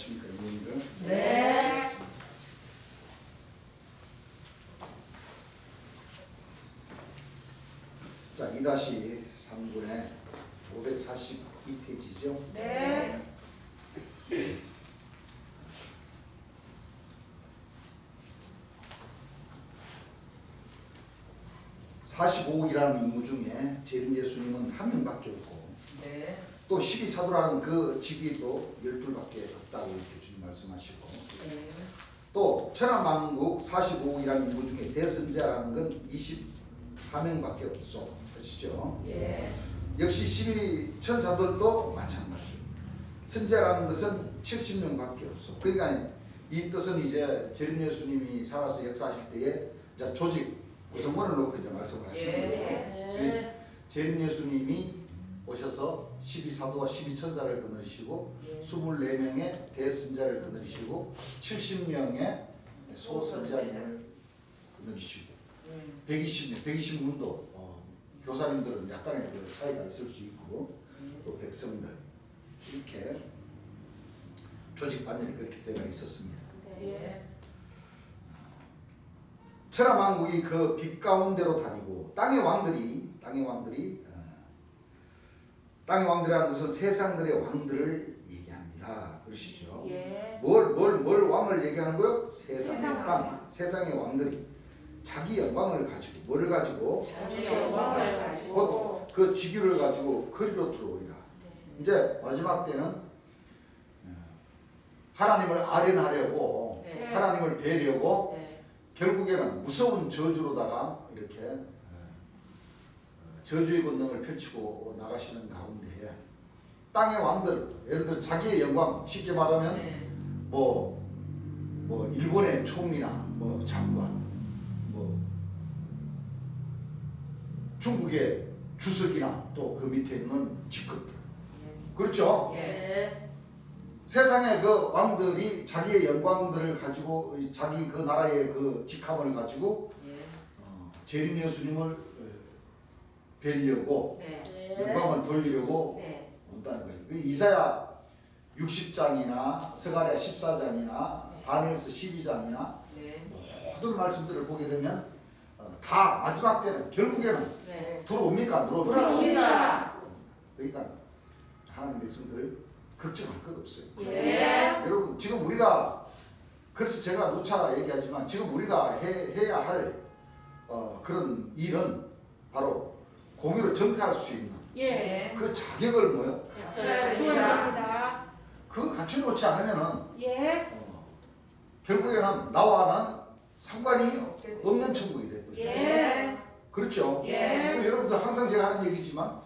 이해하십니까? 이해를? 네. 자, 2-3분의 542페이지죠? 네. 45억이라는 인구 중에 재림 예수님은 한 명밖에 없고 네. 또 12사도라는 그 직위도 12밖에 없다고 이렇게 주님 말씀하시고 네. 또 천하만국 45억이라는 인구 중에 대선자라는 건 24명밖에 없어 그러시죠? 예. 역시 12천사들도 마찬가지. 선자라는 것은 70명밖에 없어. 그러니까 이 뜻은 이제 재림 예수님이 살아서 역사하실 때에 이제 조직 구성원을 놓고 이제 말씀을 하시는 거예요. 예. 재림 예수님이 오셔서 12사도와 12천사를 거느리시고 예. 24명의 대선자를 거느리시고 70명의 소선자를 거느리시고 120명, 120문도 교사님들은 약간의 그 차이가 있을 수 있고 또 백성들 이렇게 조직 반열이 그렇게 되어 있었습니다. 예. 천하만국이 그 빛 가운데로 다니고 땅의 왕들이라는 것은 세상들의 왕들을 얘기합니다. 그러시죠? 예. 뭘 왕을 얘기하는 거요? 세상의 세상. 땅, 세상의 왕들이 자기 영광을 가지고 뭐를 가지고 자기 영광을 가지고 그 지규를 가지고 그리로 들어오리라. 이제 마지막 때는 하나님을 아련하려고 네. 하나님을 배려고 네. 결국에는 무서운 저주로다가 이렇게 저주의 권능을 펼치고 나가시는 가운데 땅의 왕들 예를 들어 자기의 영광 쉽게 말하면 네. 뭐 일본의 총리나 뭐 장관 뭐 중국의 주석이나 또 그 밑에 있는 직급들 그렇죠? 예. 세상의 그 왕들이 자기의 영광들을 가지고 자기 그 나라의 그 직함을 가지고 예. 재림 예수님을 뵈려고 네. 영광을 돌리려고 네. 온다는 거예요. 그 이사야 60장이나 스가랴 14장이나 네. 다니엘서 12장이나 네. 모든 말씀들을 보게 되면 다 마지막 때는 결국에는 네. 들어옵니까? 안 들어옵니까? 들어옵니다. 그러니까 하나님 백성들 걱정할 것 없어요. 예. 여러분 지금 우리가 그래서 제가 누차 얘기하지만 지금 우리가 해야 할 그런 일은 바로 공의로 정사할 수 있는 예. 그 자격을 뭐요? 갖춰야 됩니다. 그거 갖춰놓지 않으면은 예. 결국에는 나와는 상관이 없는 천국이 되거든요. 예. 그렇죠? 예. 그럼 여러분들 항상 제가 하는 얘기지만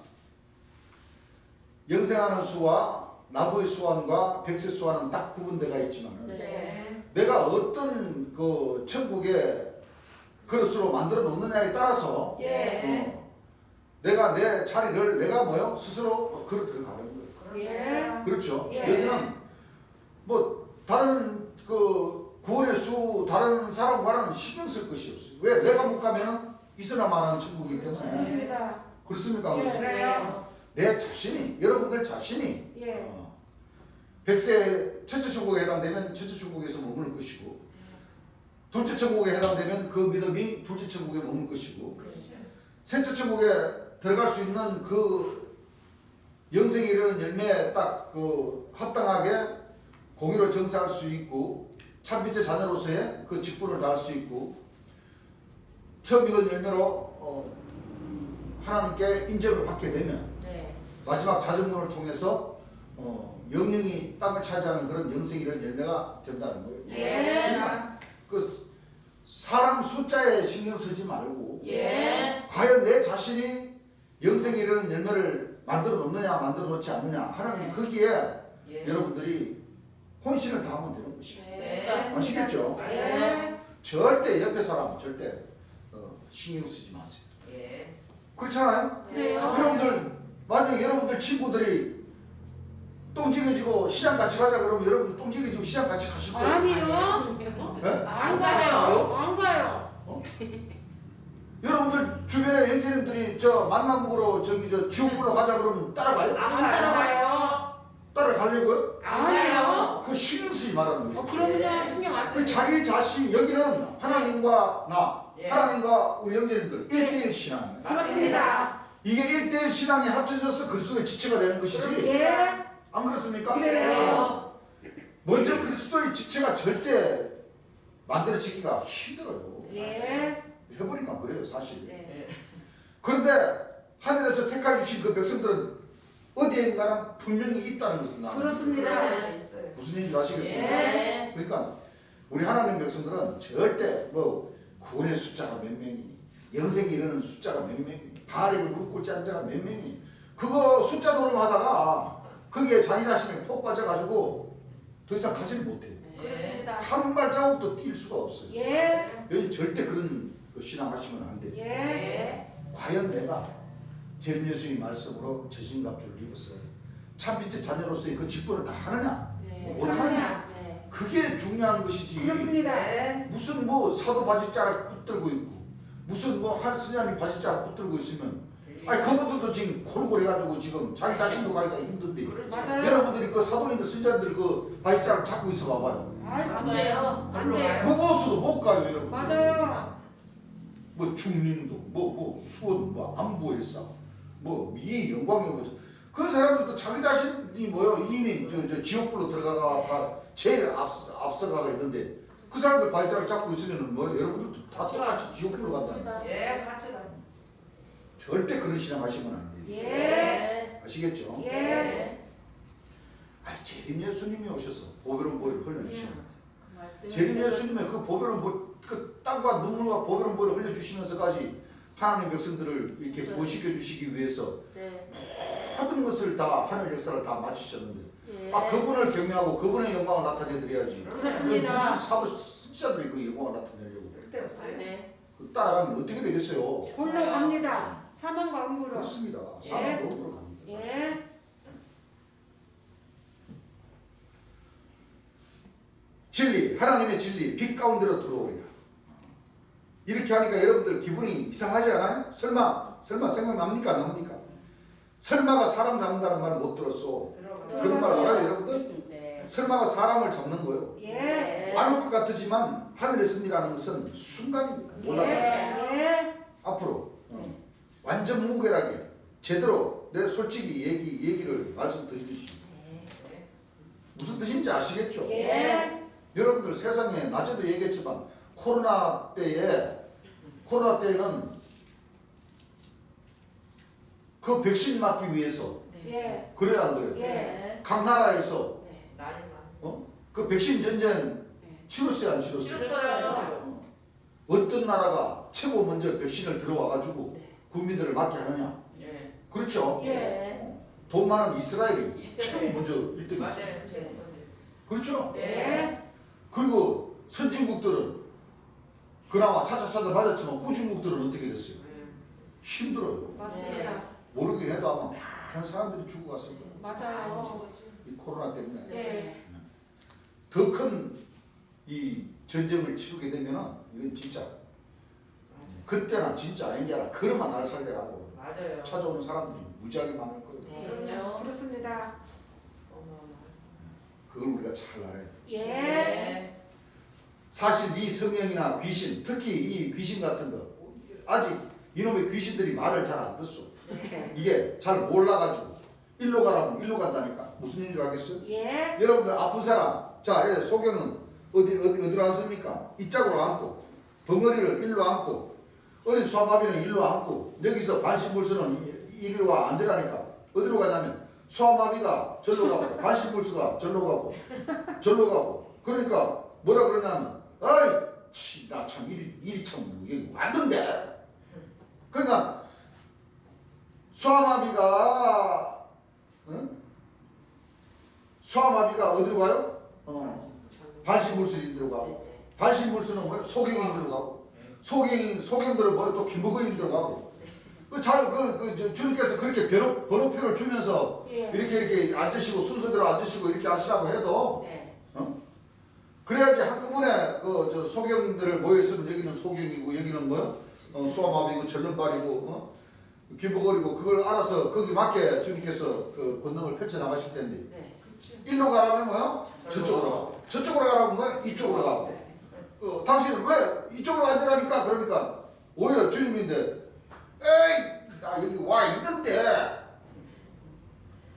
영생하는 수와 나무의 수완과 백세 수완은 딱 구분되어 있지만 네. 내가 어떤 그 천국의 그릇으로 만들어 놓느냐에 따라서 예. 내가 내 자리를 내가 뭐요? 스스로 그릇을 가는 거예요. 예. 그렇죠? 예. 여기는 뭐 다른 그 구원의 수 다른 사람과는 신경 쓸 것이 없어요. 왜? 내가 못 가면은 있으나 마나는 천국이기 때문에. 그렇습니다. 그렇습니까? 예. 그렇습니까? 내 자신이 여러분들 자신이 예. 백세 첫째 천국에 해당되면 첫째 천국에서 머물 것이고 둘째 천국에 해당되면 그 믿음이 둘째 천국에 머물 것이고 셋째 천국에 들어갈 수 있는 그 영생에 이르는 열매에 딱 그 합당하게 공의로 정사할 수 있고 참빛의 자녀로서의 그 직분을 다할 수 있고 처음 익은 열매로 하나님께 인정을 받게 되면 네. 마지막 자정문을 통해서 영영이 땅을 차지하는 그런 영생이라는 열매가 된다는 거예요. 예. 그러니까 그 사람 숫자에 신경 쓰지 말고 예. 과연 내 자신이 영생이라는 열매를 만들어 놓느냐 만들어 놓지 않느냐 하는 거기에 예. 여러분들이 혼신을 다하면 되는 것이에요. 네. 아시겠죠? 예. 절대 옆에 사람 절대 신경 쓰지 마세요. 예. 그렇잖아요? 그래요. 여러분들 만약 여러분들 친구들이 똥쟁해지고 시장 같이 가자 그러면 여러분들 똥쟁해지고 시장 같이 가실 거예요? 아니요. 네? 안 가요. 안 가요. 여러분들 주변에 형제님들이 저 만남으로 저기 저 지옥불로 가자 그러면 따라가요? 안 따라가요. 따라가려고요? 안 가요. 그 그 신경 쓰지 말라는 거예요. 그러면 신경 안 그 쓰죠. 자기 자신 여기는 하나님과 나, 예. 하나님과 우리 형제님들 1대1 신앙이에요. 그렇습니다. 이게 1대1 신앙이 합쳐져서 그리스도의 지체가 되는 것이지 예. 안 그렇습니까? 그래요. 먼저 그리스도의 지체가 절대 만들어지기가 힘들어요. 예. 해보니까 그래요 사실. 예. 그런데 하늘에서 택하여 주신 그 백성들은 어디에인가는 분명히 있다는 것을 나는 그렇습니다. 있어요. 무슨 얘기인지 아시겠습니까? 예. 그러니까 우리 하나님 백성들은 절대 뭐 구원의 숫자가 몇 명이니 영생에 이르는 숫자가 몇 명이니 바알에게 무릎 꿇지 않은 자가 몇 명이니 그거 숫자 노름하다가 거기에 자기 자신을 폭 빠져가지고 더 이상 가지를 못해요. 그렇습니다. 한 발자국도 뛸 수가 없어요. 예. 여기 절대 그런 거 신앙하시면 안 돼요. 예. 과연 내가 재림 예수님 말씀으로 저신갑주를 입었어요. 참빛의 자녀로서의 그 직분을 다 하느냐? 못하느냐? 그게 중요한 것이지. 그렇습니다. 무슨 뭐 사도 바지자락 붙들고 있고 무슨 뭐 한스님이 바지자락 붙들고 있으면 아니 그분들도 지금 골골해가지고 지금 자기 자신도 가기가 힘든데 맞아요. 여러분들이 그 사도님들 선자들 그 바지자락 잡고 있어 봐봐요. 안 돼요. 안 돼요. 무거워서도 못 가요 여러분. 맞아요. 뭐 중림도 뭐 수원 뭐 안보에서 뭐 미의 영광에 그 사람들도 자기 자신이 뭐요 이미 저 지옥불로 들어가가 제일 앞서가가 있는데 그 사람들 발자를 잡고 있으면은 뭐 여러분들도 다 똑같이 지옥불로 간다. 예, 같이 가. 절대 그런 신앙 하시면 안 돼요. 예. 아시겠죠? 예. 아니 재림 예수님이 오셔서 보배로운 보혈을 흘려주시는 말씀. 재림 예수님의 그 보배로운 그 땅과 눈물과 보배로운 보혈을 흘려주시면서까지 하나님 백성들을 이렇게 구원시켜 주시기 위해서 모든 것을 다 하늘 역사를 다 마치셨는데 아 그분을 경외하고 그분의 영광을 나타내 드려야지. 그렇습니다. 무슨 사도 숫자들이 그 영광을 나타내려고 쓸데없어요. 그 따라가면 어떻게 되겠어요? 골로 갑니다. 사망과 음부로. 그렇습니다. 예. 사망 너무로 갑니다. 예. 진리, 하나님의 진리, 빛 가운데로 들어오리라. 이렇게 하니까 여러분들 기분이 이상하지 않아요? 설마 생각납니까? 안 납니까? 설마가 사람 잡는다는 말 못 들었어. 그런 말 알아요, 여러분들? 네. 설마가 사람을 잡는 거예요. 예. 많을 것 같지만 하늘의 승리라는 것은 순간입니다. 몰라서. 예. 앞으로 완전 무결하게 제대로 내 솔직히 얘기를 말씀드리듯이 무슨 뜻인지 아시겠죠? 예. 여러분들 세상에 낮에도 얘기했지만 코로나 때에는 그 백신 맞기 위해서 예. 그래야 안 그래요? 예. 각 나라에서 난리나. 그 백신 전쟁 치렀어요 안 치렀어요? 치렀어요. 어떤 나라가 최고 먼저 백신을 들어와가지고 국민들을 맞게 하느냐? 예. 그렇죠? 예. 돈 많은 이스라엘이 이스라엘. 최고 먼저 1등이죠. 맞아요. 그렇죠? 예. 그리고 선진국들은 그나마 차차차차 맞았지만 후진국들은 어떻게 됐어요? 힘들어요. 맞습니다. 모르긴 해도 아마 많은 사람들이 죽어갔을 거예요. 맞아요. 이 코로나 때문에. 예. 더 큰 이 전쟁을 치르게 되면은 이건 진짜 그때나 진짜 아니냐라 그러만 날 살게라고 맞아요. 찾아오는 사람들이 무지하게 많을 거예요. 그럼요. 그렇습니다. 그걸 우리가 잘 알아야 돼. 예. 사실 이 성령이나 귀신, 특히 이 귀신 같은 거 아직 이놈의 귀신들이 말을 잘 안 듣소. 이게 잘 몰라가지고 일로 가라면 일로 간다니까 무슨 일인지 알겠어요? 예. 여러분들 아픈 사람 자 소경은 어디로 앉습니까? 이쪽으로 앉고 벙어리를 일로 앉고 어린 수아마비는 일로 앉고 여기서 반신불수는 이리로 앉으라니까 어디로 가냐면 수아마비가 절로 가고 반신불수가 절로 가고 그러니까 뭐라 그러냐면 아이 나 참 일이 참 여기 왔는데 그러니까 수아마비가 수아마비가 어디로 가요? 반신불수 인들로 가고 반신불수는 뭐예요? 소경이 인들로 가고 소경들은 뭐예요? 또 김부근 인들로 가고 주님께서 그렇게 번호표를 주면서 예. 이렇게 앉으시고 순서대로 앉으시고 이렇게 하시라고 해도 그래야지 한꺼번에 그 소경들을 모여있으면 여기는 소경이고 여기는 뭐요? 수아마비고 절름발이고 기부거리고 그걸 알아서 거기 맞게 주님께서 그 권능을 펼쳐 나가실 텐데 일로 가라면 뭐요? 저쪽으로 가고 저쪽으로 가라고 뭐 이쪽으로 가고 당신은 왜 이쪽으로 앉으라니까 그러니까 오히려 주님인데 에이 나 여기 와 있는데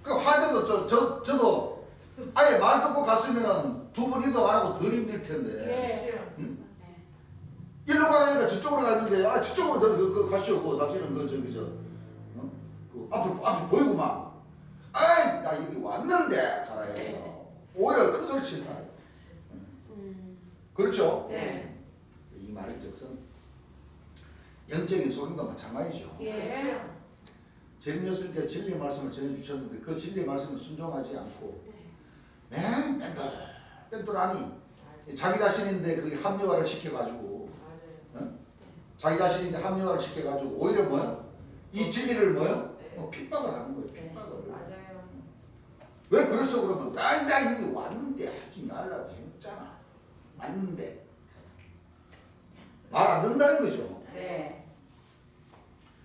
그 화제도 저도 아예 말 듣고 갔으면은 두 번 이동 안 하고 덜 힘들 텐데 일로 가라니까 저쪽으로 가는데 아 저쪽으로 그 가시오 그 당신은 그 저기 그 앞을 보이고만 아이 나 여기 왔는데 가라 해서 오히려 큰 소리 친다. 그렇죠? 네. 이 말의 즉슨 영적인 소경도 마찬가지죠. 예. 재림 예수님께서 진리의 말씀을 전해주셨는데 그 진리의 말씀을 순종하지 않고 맨 뺀돌하니 자기 자신인데 그게 합리화를 시켜가지고 자기 자신인데 합리화를 시켜가지고 오히려 뭐요? 이 진리를 뭐요? 핍박을 하는 거예요. 핍박을. 맞아요. 왜 그랬어 그러면 나 여기 왔는데 하지 말라고 했잖아. 왔는데 말 안 듣는다는 거죠. 네.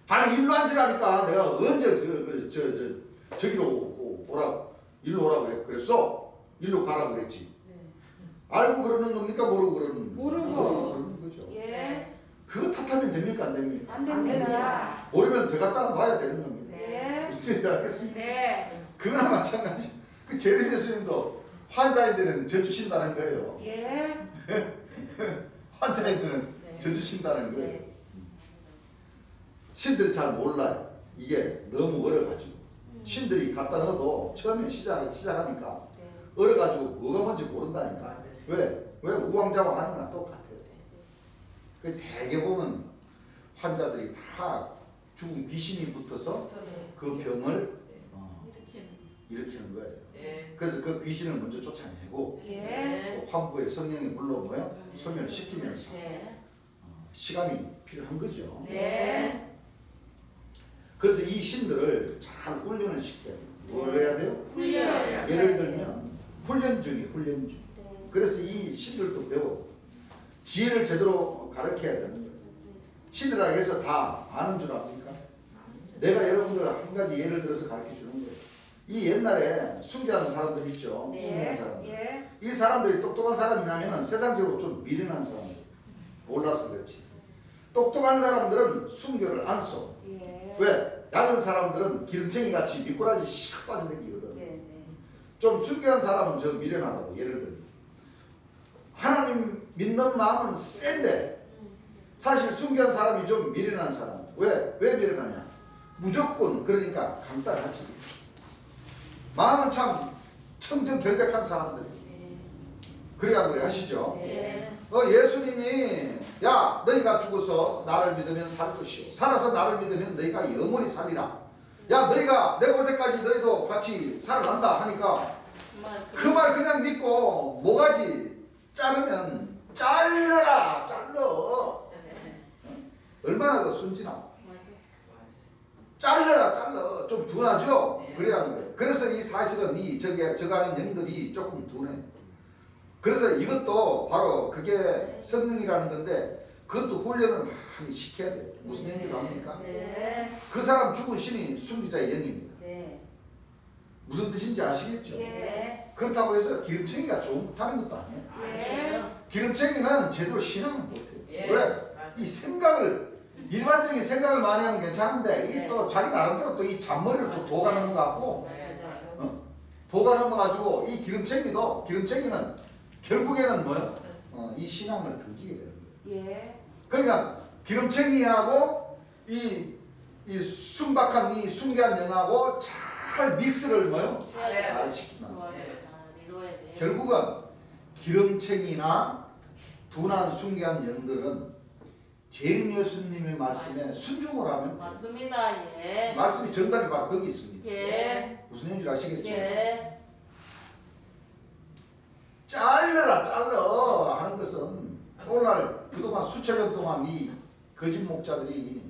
아니 일로 앉으라니까 내가 언제 저기로 오라고 일로 오라고 해 그랬어. 일로 가라고 그랬지. 알고 그러는 겁니까 모르고 그러는 모르고. 그러는 거죠. 예. 그거 탓하면 됩니까 안 됩니까? 안 됩니다. 모르면 들어갔다 봐야 되는 겁니다. 예. 무슨 알겠습니까? 네. 그거나 마찬가지. 그 재림 예수님도 환자인데는 져주신다는 거예요. 예. 환자인데는 져주신다는 거예요. 신들이 잘 몰라요. 이게 너무 어려가지고 신들이 갖다 넣어도 처음에 시작하니까 어려가지고 뭐가 뭔지 모른다니까. 왜 우왕좌왕 하는 거랑 똑같아요. 그 대개 보면 환자들이 다 죽은 귀신이 붙어서 그 병을 일으키는 거예요. 그래서 그 귀신을 먼저 쫓아내고 예. 또 환부에 성령이 물로 뭐요? 소멸시키면서 시간이 필요한 거죠. 네. 그래서 이 신들을 잘 훈련을 시켜야 돼요. 뭘 해야 돼요? 훈련. 예를 들면 훈련 중이에요. 훈련 중. 그래서 이 신들도 배워 지혜를 제대로 가르쳐야 되는 거예요. 신이라고 해서 다 아는 줄 압니까? 내가 여러분들 한 가지 예를 들어서 가르쳐 주는 거예요. 이 옛날에 숭배하는 사람들 있죠. 숭배하는 사람들. 예. 이 사람들이 똑똑한 사람이냐면 세상적으로 좀 미련한 사람들. 몰라서 그렇지. 똑똑한 사람들은 순교를 안 써. 예. 왜? 작은 사람들은 기름쟁이 같이 미꾸라지 씩 빠져다니거든. 좀 순교한 사람은 저 미련하다고. 예를 들면 하나님 믿는 마음은 센데 사실 순교한 사람이 좀 미련한 사람. 왜 미련하냐? 무조건 그러니까 간단하지. 마음은 참 청정결백한 사람들. 그래야 그래 하시죠. 예수님이 야 너희가 죽어서 나를 믿으면 살 것이요 살아서 나를 믿으면 너희가 영원히 살리라. 야 너희가 내가 올 때까지 너희도 같이 살아간다 하니까 그 말 그냥 믿고 모가지 자르면 잘라 얼마나 그 순진하고 잘라 좀 둔하죠. 그래야 그래. 그래서 이 사실은 이 저가는 영들이 조금 둔해. 그래서 이것도 바로 그게 성령이라는 건데 그것도 훈련을 많이 시켜야 돼요. 무슨 얘기를 합니까? 그 사람 죽은 신이 순교자의 영입니다. 무슨 뜻인지 아시겠죠? 그렇다고 해서 기름쟁이가 다른 것도 아니에요. 기름쟁이는 제대로 신앙을 못해요. 왜? 이 생각을 일반적인 생각을 많이 하면 괜찮은데 이 또 자기 나름대로 또 이 잔머리를 또 도가 넘어가고 도가 넘어가지고 이 기름쟁이는 결국에는 뭐요? 이 신앙을 등지게 되는 거예요. 그러니까 기름쟁이하고 이 순박한 이 순결한 영하고 잘 믹스를 뭐요? 잘 시킨다. 결국은 기름쟁이나 둔한 순결한 영들은 재림 예수님의 말씀에 순종을 하면 맞습니다. 예. 말씀이 정답이 바로 거기 있습니다. 예. 무슨 얘기인지 아시겠죠? 예. 잘라 하는 것은 오늘날 그동안 수천 년 동안 이 거짓 목자들이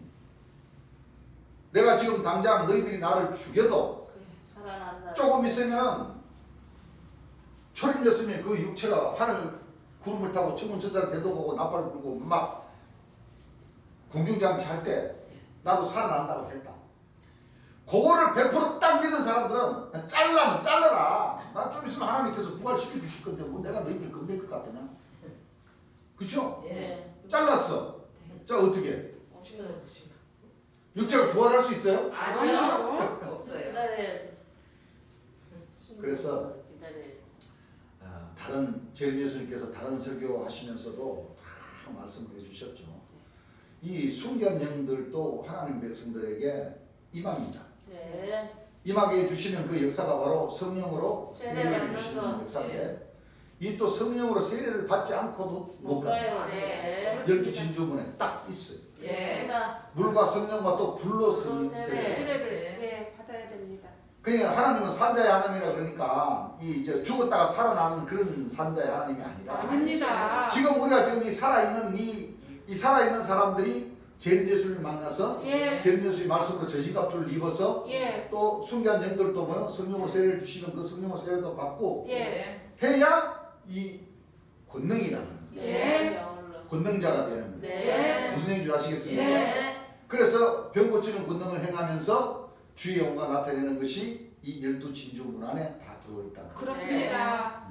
내가 지금 당장 너희들이 나를 죽여도 살아난다. 조금 있으면 초림 예수님의 그 육체가 하늘 구름을 타고 천문천사를 대동하고 나팔을 불고 막 공중장치 할 때 나도 살아난다고 했다. 그거를 100% 딱 믿은 사람들은 잘라면 잘라라. 나 좀 있으면 하나님께서 부활시켜 주실 건데 뭐 내가 너희들 건들 것 같으냐? 그쵸? 네. 잘랐어. 자 어떻게? 없어요. 육체가 부활할 수 있어요? 아니요. 없어요. 기다려야지. 그래서 기다려야지. 다른 제림 예수님께서 다른 설교하시면서도 다 말씀을 해주셨죠. 이 순교한 영들도 하나님 백성들에게 임합니다. 네. 임하게 해주시는 그 역사가 바로 성령으로 세례 세례를 받는 주시는 거. 역사인데 이 또 성령으로 세례를 받지 않고도 못 못 가요. 가요. 네. 12진주문에 딱 있어요. 예. 그렇습니다. 물과 성령과 또 불로 불로 세례. 세례. 세례를 예, 받아야 됩니다. 그러니까 하나님은 산자의 하나님이라 그러니까 이 이제 죽었다가 살아나는 그런 산자의 하나님이 아니라 아닙니다. 지금 우리가 지금 이 살아있는 이 살아있는 사람들이 제림 예수를 만나서 예. 제림 예수의 말씀으로 전신갑주를 입어서 예. 또 순교한 영들도 뭐요? 성령으로 세례를 주시는 그 성령으로 세례도 받고 예. 해야 이 권능이라는 거예요. 네. 영으로. 권능자가 되는 거예요. 네. 무슨 얘기인지 아시겠습니까? 네. 그래서 병 고치는 권능을 행하면서 주의 영광 나타내는 것이 이 12진주문 안에 다 들어있다. 그렇습니다.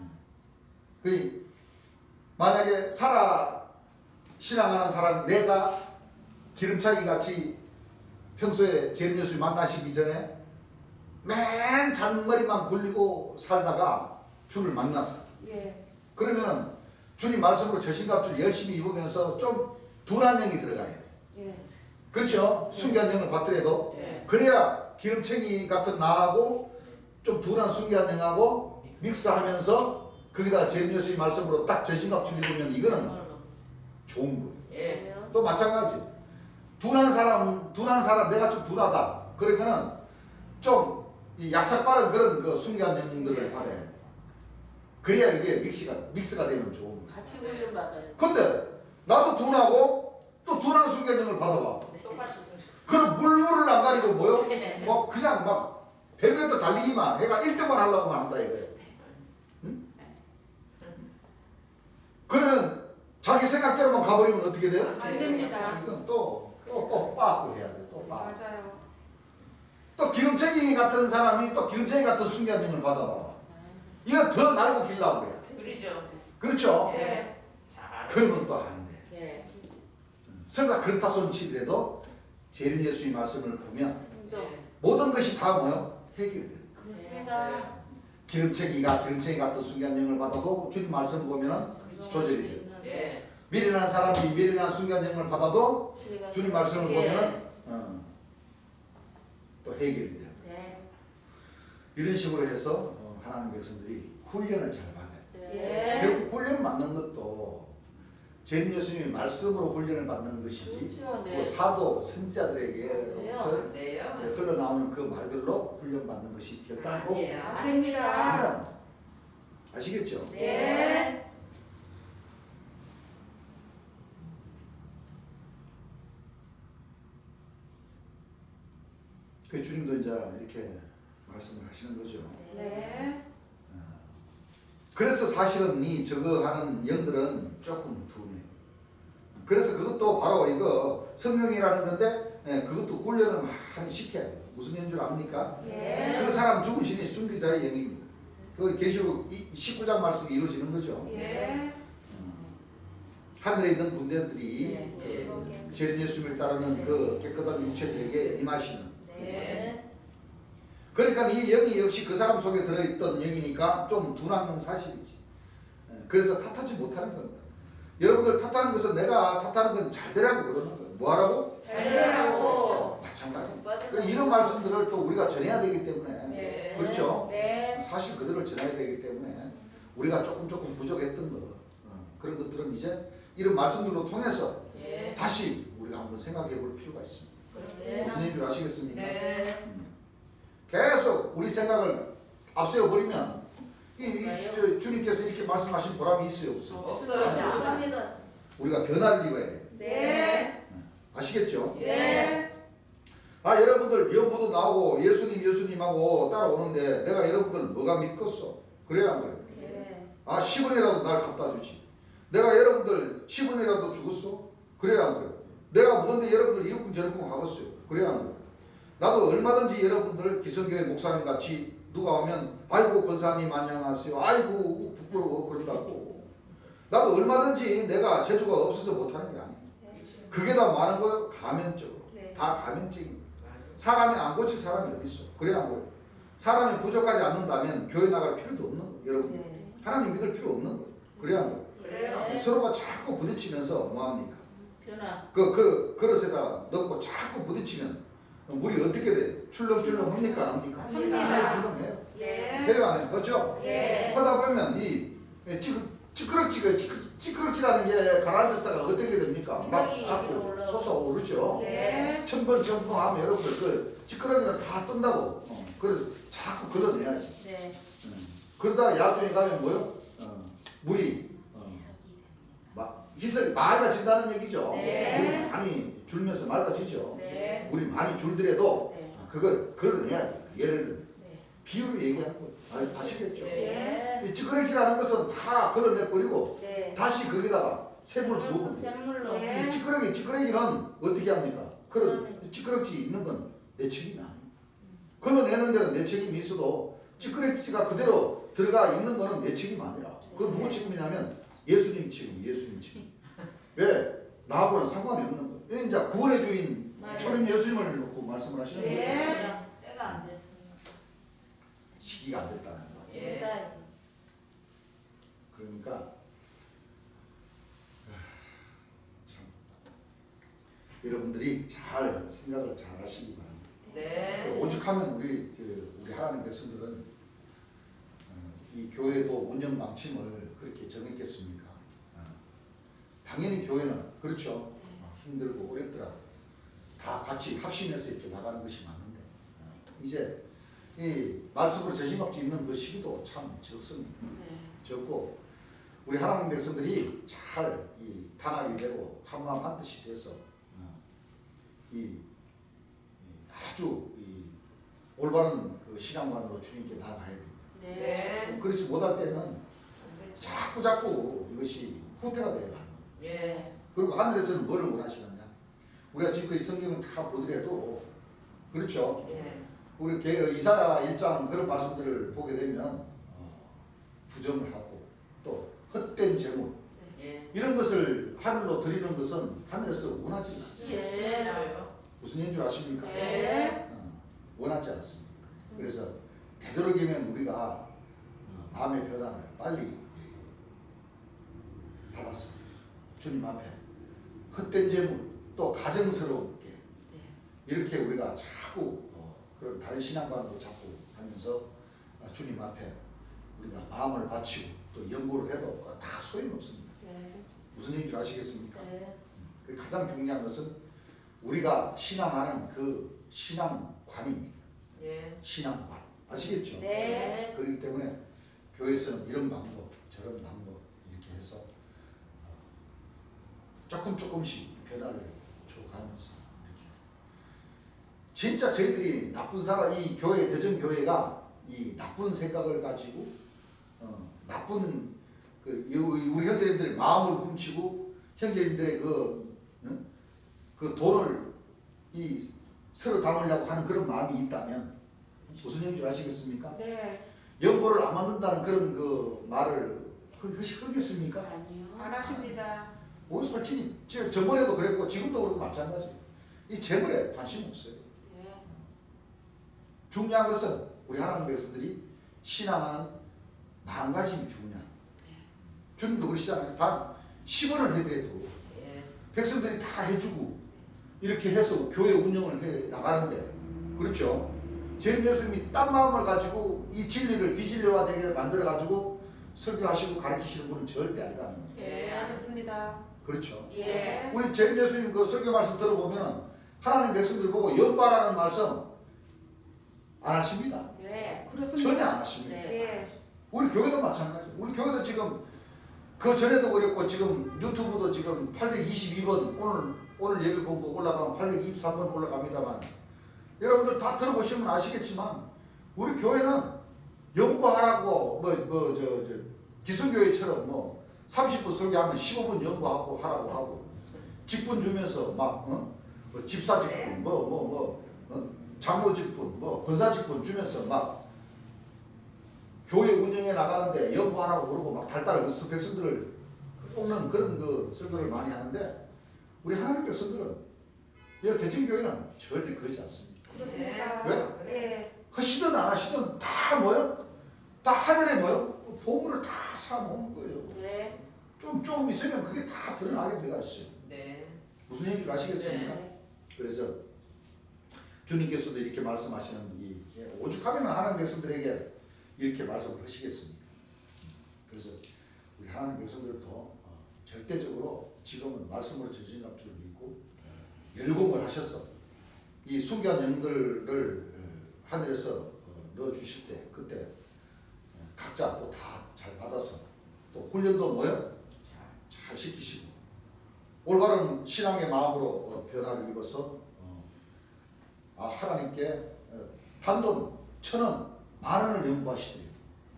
그 만약에 신앙하는 사람 내가 기름차기 같이 평소에 제림 예수 만나시기 전에 맨 잔머리만 굴리고 살다가 주를 만났어. 예. 그러면 주님 말씀으로 저신갑주를 열심히 입으면서 좀 둔한 영이 들어가야 돼. 예. 그렇죠? 순교한 영을 받더라도 예. 그래야 기름차기 같은 나하고 좀 둔한 순교한 영하고 믹스하면서 거기다가 제림 예수의 말씀으로 딱 저신갑주를 입으면 이거는 좋은 거예요. 예. 또 마찬가지. 둔한 사람 내가 좀 둔하다. 그러면은 좀 이 약삭 빠른 그런 그 순교한 영들을 받아야 돼. 그래야 이게 믹스가 되면 좋은 거야. 같이 훈련 받아요. 근데 나도 둔하고 또 둔한 순교한 영을 받아봐. 똑같이 그럼 물물을 안 가리고 뭐요? 네. 뭐 그냥 막 100m 달리기만 해가 1등만 하려고만 한다 이거예요. 응? 그러면 자기 생각대로만 가버리면 어떻게 돼요? 안 됩니다. 이건 또 빠꾸 해야 돼. 또 빠꾸. 맞아요. 또 기름차기 같은 사람이 또 기름차기 같은 순교한 영을 받아봐. 이거 더 날고 길라고 그래. 그러죠. 그렇죠? 예. 잘. 그러면 또 안 돼. 네. 설사 그렇다 손치더라도 제림 예수의 말씀을 보면 인정. 모든 것이 다 뭐요? 해결돼요. 그렇습니다. 기름차기 같은 순교한 영을 받아도 주님 말씀 보면은 조절이 돼요. 예. 미련한 사람이 미련한 순교한 영을 받아도 주님 말씀을 보면은 또 해결이 돼요. 네. 이런 식으로 해서 하나님 백성들이 훈련을 잘 받아요. 네. 결국 훈련 받는 것도 제림 예수님의 말씀으로 훈련을 받는 것이지 그렇죠. 네. 뭐 사도 선지자들에게 네요. 네요. 흘러나오는 그 말들로 훈련 받는 것이 결단코 아니에요. 안 됩니다. 아니다. 아시겠죠? 네. 그 주님도 이제 이렇게 말씀을 하시는 거죠. 네. 그래서 사실은 이 저거 하는 영들은 조금 둔해요. 그래서 그것도 바로 이거 성령이라는 건데 그것도 훈련을 많이 시켜야 돼요. 무슨 영인 줄 압니까? 예. 그 사람 죽은 신이 순교자의 영입니다. 그 계시록 19장 말씀이 이루어지는 거죠. 예. 하늘에 있는 군대들이 네. 제림 예수님을 따르는 그 깨끗한 육체들에게 임하시는. 네. 그러니까 이 영이 역시 그 사람 속에 들어있던 영이니까 좀 둔한 건 사실이지. 그래서 탓하지 못하는 겁니다. 여러분들 탓하는 것은 내가 탓하는 건 잘 되라고 그러는 거예요. 뭐 하라고? 잘 되라고. 마찬가지. 오빠들 그러니까 이런 말씀들을 또 우리가 전해야 되기 때문에 네. 그렇죠? 네. 사실 그대로 전해야 되기 때문에 우리가 조금 부족했던 거 그런 것들은 이제 이런 말씀들로 통해서 네. 다시 우리가 한번 생각해 볼 필요가 있습니다. 네. 무슨 얘기인 줄 아시겠습니까? 네. 계속 우리 생각을 앞세워 버리면 뭔가요? 주님께서 이렇게 말씀하신 보람이 있어요, 없어요? 없어요. 감사합니다. 우리가 변화를 입어야 돼. 네. 아시겠죠? 네. 여러분들 연보도 나오고 예수님하고 따라오는데 내가 여러분들 뭐가 믿겠어? 그래야 안 그래? 네. 10원이라도 날 갖다 주지. 내가 여러분들 10원이라도 주겠어? 그래야 안 그래? 내가 뭔데 여러분들 이러쿵저러쿵 하겠어요? 그래야 안 그래? 나도 얼마든지 여러분들 기성교회 목사님 같이 누가 오면 아이고 권사님 안녕하세요. 아이고 부끄러워 그런다고. 나도 얼마든지 내가 재주가 없어서 못하는 게 아니에요. 그게 다 많은 거예요. 가면적으로. 네. 다 가면적입니다. 사람이 안 고칠 사람이 어디 있어? 그래 안 그래? 사람이 부족하지 않는다면 교회 나갈 필요도 없는 거예요. 여러분 네. 하나님 믿을 필요 없는 거예요. 그래 안 그래? 그래요. 서로가 자꾸 부딪히면서 뭐합니까? 변화. 그 그릇에다 넣고 자꾸 부딪히면 물이 어떻게 돼? 출렁출렁 합니까 안 합니까? 합니다. 출렁해요. 예. 해요 안 해요? 그렇죠? 예. 하다 보면 이 찌끄럭지라는 게 가라앉았다가 어떻게 됩니까? 막 찌꺼기 자꾸 올라오고. 솟아오르죠. 예. 첨벙 하면 여러분들 그 찌끄러기가 다 뜬다고. 그래서 자꾸 걸러내야지. 네. 그러다가 야중에 가면 뭐요? 물이 희석이 맑아진다는 얘기죠. 네. 물이 많이 줄면서 맑아지죠. 네. 물이 많이 줄더라도 네. 그걸 걸러내야지. 예를 들어 네. 비유로 얘기하는 거예요. 아시겠죠? 네. 이 찌끄러기라는 것은 다 걸러내버리고 네. 다시 거기다가 샘을 부으면 돼요. 샘물로. 네. 이 찌끄러기는 어떻게 합니까? 그런 찌끄러기 있는 건 내 책임이 아니에요. 걸러내는 데는 내 책임이 있어도 찌끄러기가 그대로 들어가 있는 거는 내 책임이 아니라 그건 누구 책임이냐면 예수님 책임, 예수님 책임. 왜? 나하고는 상관이 없는 거예요. 왜 이제 구원의 주인 맞아요. 초림 예수님을 놓고 말씀을 하시는 거예요. 네. 때가 안 됐습니다. 시기가 안 됐다는 거예요. 예. 그러니까 참 여러분들이 잘 생각을 잘 하시기 바랍니다. 네. 오죽하면 우리 하나님 백성들은 이 교회도 운영 방침을 그렇게 정했겠습니까? 당연히 교회는 그렇죠. 힘들고 어렵더라도 다 같이 합심해서 이렇게 나가는 것이 맞는데 이제 이 말씀으로 저심박지 있는 그 시기도 참 적습니다. 적고 우리 하나님 백성들이 잘 이 단합이 되고 한마음 한뜻이 돼서 이 아주 이 올바른 그 신앙관으로 주님께 나아가야 됩니다. 네. 그렇지 못할 때는 자꾸 이것이 후퇴가 돼요. 예. 그리고 하늘에서는 뭐를 원하시느냐? 우리가 지금 이 성경을 다 보더라도 그렇죠. 예. 우리 이사야 1장 그런 말씀들을 보게 되면 부정을 하고 또 헛된 제물 예. 이런 것을 하늘로 드리는 것은 하늘에서 원하지 않습니다. 예. 무슨 얘기인 줄 아십니까? 네. 원하지 않습니다. 그래서 되도록이면 우리가 마음의 변화를 빨리 받았습니다. 주님 앞에 헛된 재물 또 가정스럽게 이렇게 우리가 자꾸 그런 다른 신앙관으로 자꾸 하면서 주님 앞에 우리가 마음을 바치고 또 연구를 해도 다 소용없습니다. 무슨 얘기인 줄 아시겠습니까? 네. 가장 중요한 것은 우리가 신앙하는 그 신앙관입니다. 예. 신앙관 아시겠죠? 네. 그렇기 때문에 교회에서는 이런 방법 저런 방법 이렇게 해서 조금씩 변화를 줘가면서 이렇게 진짜 저희들이 나쁜 사람 이 교회 대전교회가 이 나쁜 생각을 가지고 나쁜 우리 형제님들의 마음을 훔치고 형제님들의 그 돈을 이 서로 담으려고 하는 그런 마음이 있다면 무슨 얘기인지 아시겠습니까? 네. 연고를 안 만든다는 그런 그 말을 하겠습니까? 안 하십니다. 뭐 솔직히 저번에도 그랬고 지금도 그렇고 마찬가지. 이 재물에 관심 없어요. 중요한 것은 우리 하나님 백성들이 신앙하는 마음가짐이 중요한. 주님도 그러시잖아요. 단 10원을 해드려도 예. 백성들이 다 해주고 이렇게 해서 교회 운영을 해 나가는데 그렇죠. 제 예수님이 딴 마음을 가지고 이 진리를 비진리화되게 만들어 가지고 설교하시고 가르치시는 분은 절대 아니라는 거예요. 예. 알겠습니다. 그렇죠. 예. 우리 제 예수님 그 설교 말씀 들어보면 하나님 백성들 보고 연바라는 말씀 안 하십니다. 네. 그렇습니다. 전혀 안 하십니다. 예. 우리 교회도 마찬가지. 우리 교회도 지금 그 전에도 그랬고 지금 유튜브도 지금 822번 오늘 예배 보고 올라가면 823번 올라갑니다만 여러분들 다 들어보시면 아시겠지만 우리 교회는 연구하라고 기성교회처럼 30분 설교하면 15분 연구하고 하라고 하고 직분 주면서 막 집사 직분 장로 직분 권사 직분 주면서 막 교회 운영해 나가는데 연구하라고 그러고 막 달달 그 백성들을 뽑는 그런 그 설교를 많이 하는데 우리 하나님 백성들은 이 대청교회는 절대 그러지 않습니다. 그렇습니다. 왜? 예. 하시든 안 하시든 다 뭐요? 다 하늘에 뭐요? 보물을 다 사모으는 거예요. 네. 좀 있으면 그게 다 드러나게 돼가 있어요. 네. 무슨 얘기를 아시겠습니까? 네. 그래서 주님께서도 이렇게 말씀하시는 이 오죽하면 하나님 백성들에게 이렇게 말씀을 하시겠습니까? 그래서 우리 하나님 백성들도 절대적으로 지금은 말씀으로 전신갑주를 믿고 열공을 하셔서 이 순교한 영들을 하늘에서 넣어주실 때 그때 각자 또 다 잘 받아서 또 훈련도 뭐요? 잘 시키시고 올바른 신앙의 마음으로 변화를 입어서 하나님께 단돈 1,000원, 10,000원을 연구하시대요.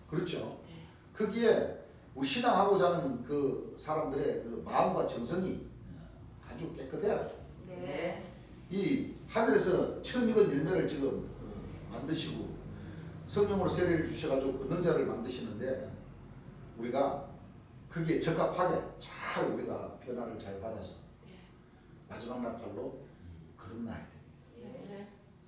그렇죠? 거기에 우리 신앙하고자 하는 그 사람들의 그 마음과 정성이 아주 깨끗해야 죠. 네. 이 하늘에서 처음 익은 열매를 지금 만드시고 성령으로 세례를 주셔가지고 권능자를 만드시는데 우리가 거기에 적합하게 잘 우리가 변화를 잘 받아서 마지막 날팔로 거듭나야 됩니다. 네.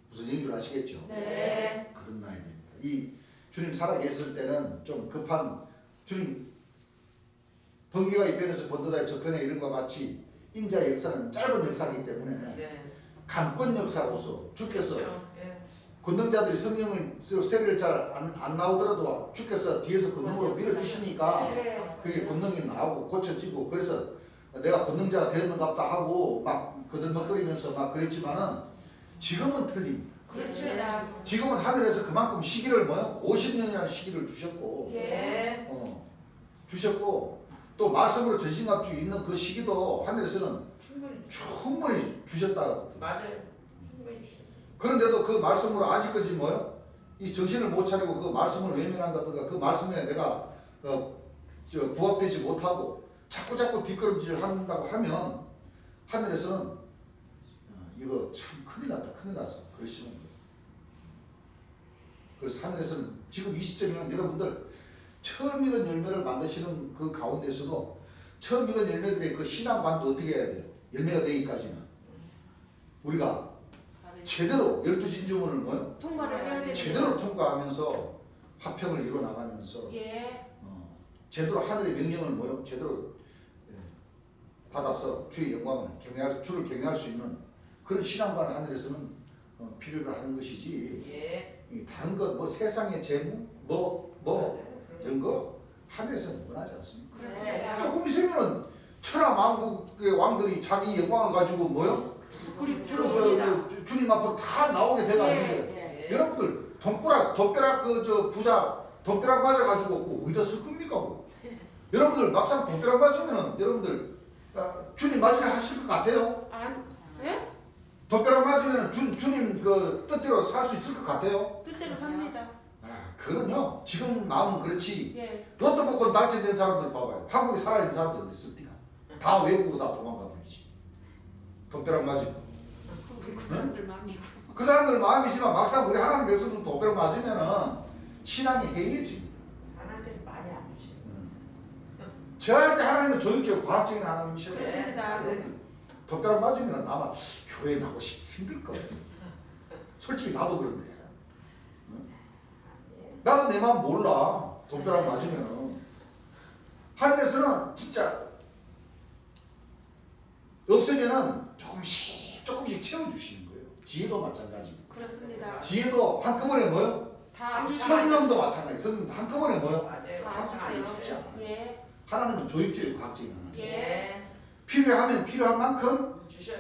무슨 얘기를 아시겠죠? 네. 거듭나야 됩니다. 이 주님 살아계실 때는 좀 급한 주님 번개가 이편에서 번듯하여 저편에 이런 것 같이 인자의 역사는 짧은 역사이기 때문에 네. 강권 역사로서 주께서 네. 권능자들이 성령을 세례를 잘 안 나오더라도 주께서 뒤에서 권능으로 밀어주시니까 예. 그게 권능이 나오고 고쳐지고 그래서 내가 권능자가 되었는갑다 하고 막 거들먹거리면서 막 그랬지만은 지금은 틀립니다. 그렇습니다. 지금은 하늘에서 그만큼 시기를 뭐요? 50년이라는 시기를 주셨고 네. 주셨고 또 말씀으로 전신갑주 있는 그 시기도 하늘에서는 충분히. 충분히 주셨다고. 맞아요. 충분히 주셨어요. 그런데도 그 말씀으로 아직까지 뭐요? 이 정신을 못 차리고 그 말씀을 외면한다든가 그 말씀에 내가 부합되지 못하고 자꾸 뒷걸음질 한다고 하면 하늘에서는 이거 참 큰일 났다 큰일 났어 그러시는 거예요. 그래서 하늘에서는 지금 이 시점에는 여러분들 처음 익은 열매를 만드시는 그 가운데서도 처음 익은 열매들의 그 신앙관도 어떻게 해야 돼요? 열매가 되기까지는 우리가 제대로 12진주문을 뭐요? 통과를 해야 됩니다. 제대로 통과하면서 화평을 이뤄 나가면서 예. 제대로 하늘의 명령을 뭐요? 제대로 받아서 주의 영광을 주를 경외할 수 있는 그런 신앙관을 하늘에서는 필요로 하는 것이지 예. 이 다른 것 뭐 세상의 재무 이런 거 하늘에서는 원하지 않습니다. 그렇습니다. 조금 있으면은 천하 만국의 왕들이 자기 영광을 가지고 뭐요? 우리 저 주님 앞으로 다 나오게 돼가는데 네. 여러분들 돈벼락 그 부자 돈벼락 맞아가지고 어디다 쓸 겁니까? 여러분들 막상 돈벼락 맞으면은 여러분들 주님 맞으려 하실 것 같아요? 예? 돈벼락 맞으면은 주님 그 뜻대로 살 수 있을 것 같아요? 뜻대로 삽니다. 그건요 지금 마음은 그렇지 예. 로또 복권 당첨된 사람들 봐봐요. 한국에 살아있는 사람들 어디 있습니까? 다 외국으로 다 도망가 버리지. 돈벼락 맞으면. 그 사람들 마음이고. 그 사람들 마음이지만 막상 우리 하나님 백성들 돈벼락 맞으면은 신앙이 해이해집니다. 하나님께서 많이 안 주시는 저할 때 하나님은 조육적 과학적인 하나님이셔요. 그렇습니다. 돈벼락 맞으면 아마 교회 나오기 힘들 거예요. 솔직히 나도 그런데. 나도 내 마음 몰라. 돈벼락 맞으면은. 하늘에서는 진짜 없으면은 조금씩 채워주시는 거예요. 지혜도 마찬가지고. 그렇습니다. 지혜도 한꺼번에 뭐요? 다 성령도 마찬가지. 성령도 한꺼번에 뭐요? 맞아요. 다 주세요. 주세요. 예. 하나님은 조육주의 과학적인 하나님. 예. 필요하면 필요한 만큼 주셔요.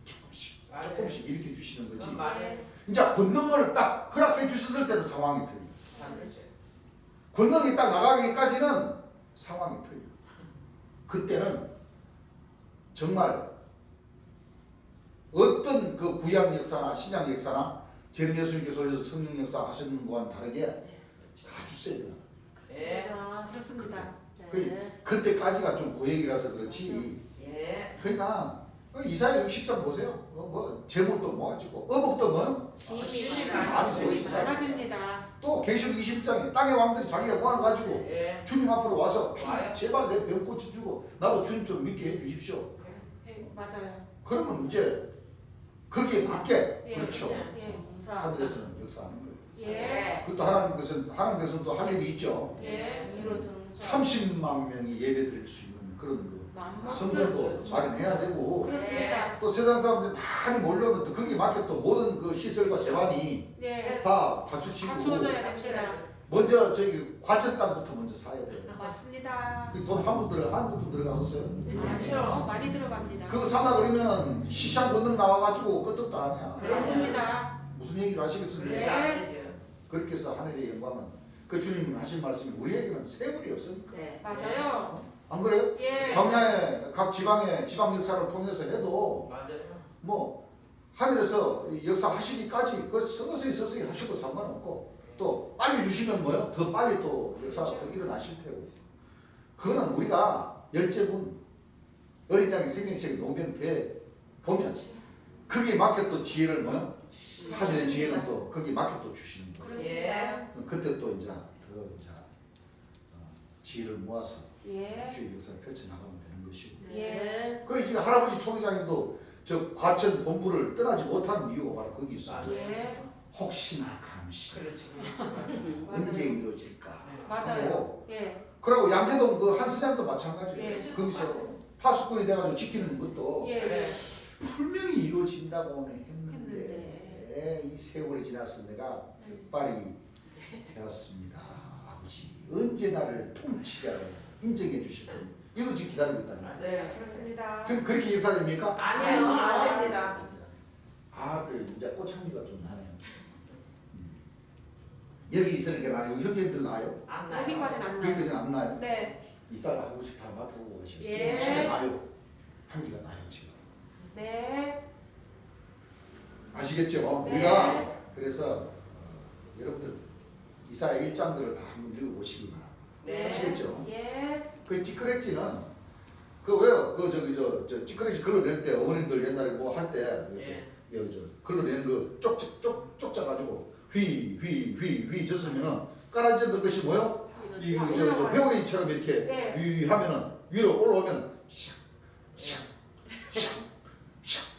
조금씩 맞아요. 조금씩 이렇게 주시는 거지. 맞아요. 이제 권능을 딱 허락해 주셨을 때도 상황이 틀려. 다르죠. 권능이 딱 나가기까지는 상황이 틀려. 그때는 정말 어떤 그 구약 역사나 신약 역사나 재림 예수님께서 오셔서 성령 역사 하시는 것과는 다르게 아주 세요. 예. 그렇습니다. 네. 그때까지가 좀 고액이라서 그렇지. 예. 그러니까 이사야 60장 보세요. 뭐 제목도 모아지고 어복도 뭐 지임이 많이 많아요. 보이시다. 많아집니다. 또 계시록 20장에 땅의 왕들이 자기가 구하는 가지고 예. 주님 앞으로 와서 주님 와요. 제발 내 병 고쳐주고 나도 주님 좀 믿게 해주십시오. 예, 맞아요. 그러면 이제 거기에 맞게 예. 그렇죠. 예. 하늘에서는 역사하는 거예요. 예. 그것도 하나님께서는 또 할 일이 있죠. 예. 위로 정사. 30만 명이 예배드릴 수 있는 그런 그 성전도 마련해야 되고 그렇습니다. 또 세상 사람들이 많이 몰려오면 또 거기에 맞게 또 모든 그 시설과 재반이 예. 다 갖추치고 갖추어져야 됩니다. 먼저 저기 과천 땅부터 먼저 사야 돼요. 맞습니다. 돈 한두 푼 들어가겠어요? 그렇죠. 많이 들어갑니다. 그거 살라 그러면 시장 건너 나와가지고 끄떡도 아니야. 그렇습니다. 무슨 얘기를 하시겠습니까? 그러지 않죠. 그렇게 해서 하늘의 영광은 그 주님 하신 말씀이 우리에게는 세물이 없으니까. 네. 맞아요. 안 그래요? 예. 광야의 각 지방의 지방 역사를 통해서 해도 맞아요. 뭐 하늘에서 역사하시기까지 그 서서히 하셔도 상관없고 또 빨리 주시면 뭐요? 더 빨리 또 역사가 또 일어나실 테고 그거는 우리가 열째분 어린 양의 생명책의 농변대에 보면 거기에 맞게 또 지혜를 뭐요? 하늘의 지혜는 또 거기에 맞게 또 주시는 거예요. 그렇습니다. 그때 또 이제 더 이제 지혜를 모아서 예. 주의 역사를 펼쳐나가면 되는 것이고 네. 그 이제 할아버지 총회장님도 저 과천 본부를 떠나지 못하는 이유가 바로 거기 있어요. 맞아요. 예. 혹시나 감시 그렇지. 언제 이루어질까 맞아요. 하고 예. 그리고 양재동 그 한수장도 마찬가지예요. 예. 거기서 파수꾼이 돼가지고 지키는 것도 예. 분명히 이루어진다고는 했는데 이 세월이 지나서 내가 백발이 되었습니다. 아버지 언제 나를 통치자로 인정해 주실 겁니다. 이거 지금 기다리고 있다는 거예요. 맞아요. 그렇습니다. 그럼 그렇게 역사됩니까? 아니에요. 안 됩니다. 아들 이제 꽃향기가 좀 나네요. 여기 있으니까 나요. 형제들 나요? 안 나요. 여기까지는 안 나요. 여기까지는 안 나요? 네. 이따가 한 번씩 다 맡아보고 가시면 예. 진짜 나요. 향기가 나요 지금. 네. 아시겠죠? 네. 우리가 그래서 여러분들 이사야 1장들을 다 한번 읽어보시기 바랍니다. 네. 아시겠죠? 예. 그 찌끄레찌는 그 왜요? 그 저기 저 찌끄레찌 걸러낼 때 어머님들 옛날에 뭐 할 때 예. 여기 저 걸러내는 그 쪽자 가지고 휘 졌으면은 깔아져 넣은 것이 뭐요? 이저 회오리처럼 이렇게 네. 휘 하면은 위로 올라오면 샥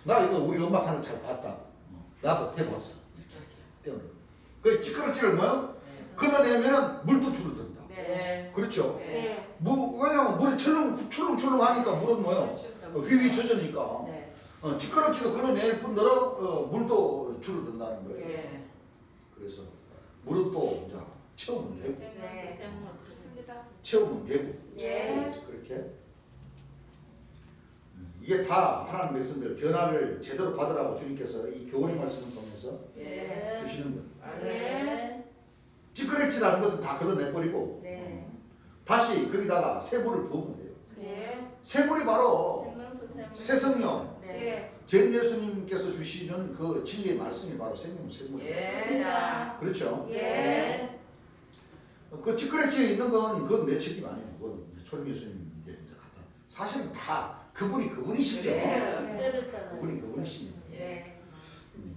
나 이거 우리 엄마 하는 잘 봤다. 나도 해봤어. 때문에 그 찌끄러지를 뭐요? 끊어내면은 물도 줄어든다. 네. 그렇죠? 예. 왜냐면 물이 출렁출렁하니까 물은 뭐요? 휘 젖으니까. 네. 찌끄러지가 걸러낼 뿐더러 물도 줄어든다는 거예요. 예. 그래서 물은 또 이제 채우면 되고 그렇습니다. 채우면 되고 예. 그렇게 이게 다 하나님 백성들 변화를 제대로 받으라고 주님께서 이 교훈의 말씀을 통해서 예. 주시는 거예요. 맞아요. 찌끄레지라는 것은 다 걸러내버리고 네. 다시 거기다가 새물을 부으면 돼요. 네. 새물이 바로 생명수 샘물. 새성령 네. 예. 전 예수님께서 주시는 그 진리의 말씀이 바로 생명 새물이에요. 예. 그렇죠? 예. 그 찌끄레지에 있는 건 그건 내 책임 아니에요. 그건 초림 예수님 이제 갖다 사실은 다 그분이시죠. 네. 그분이십니다. 예.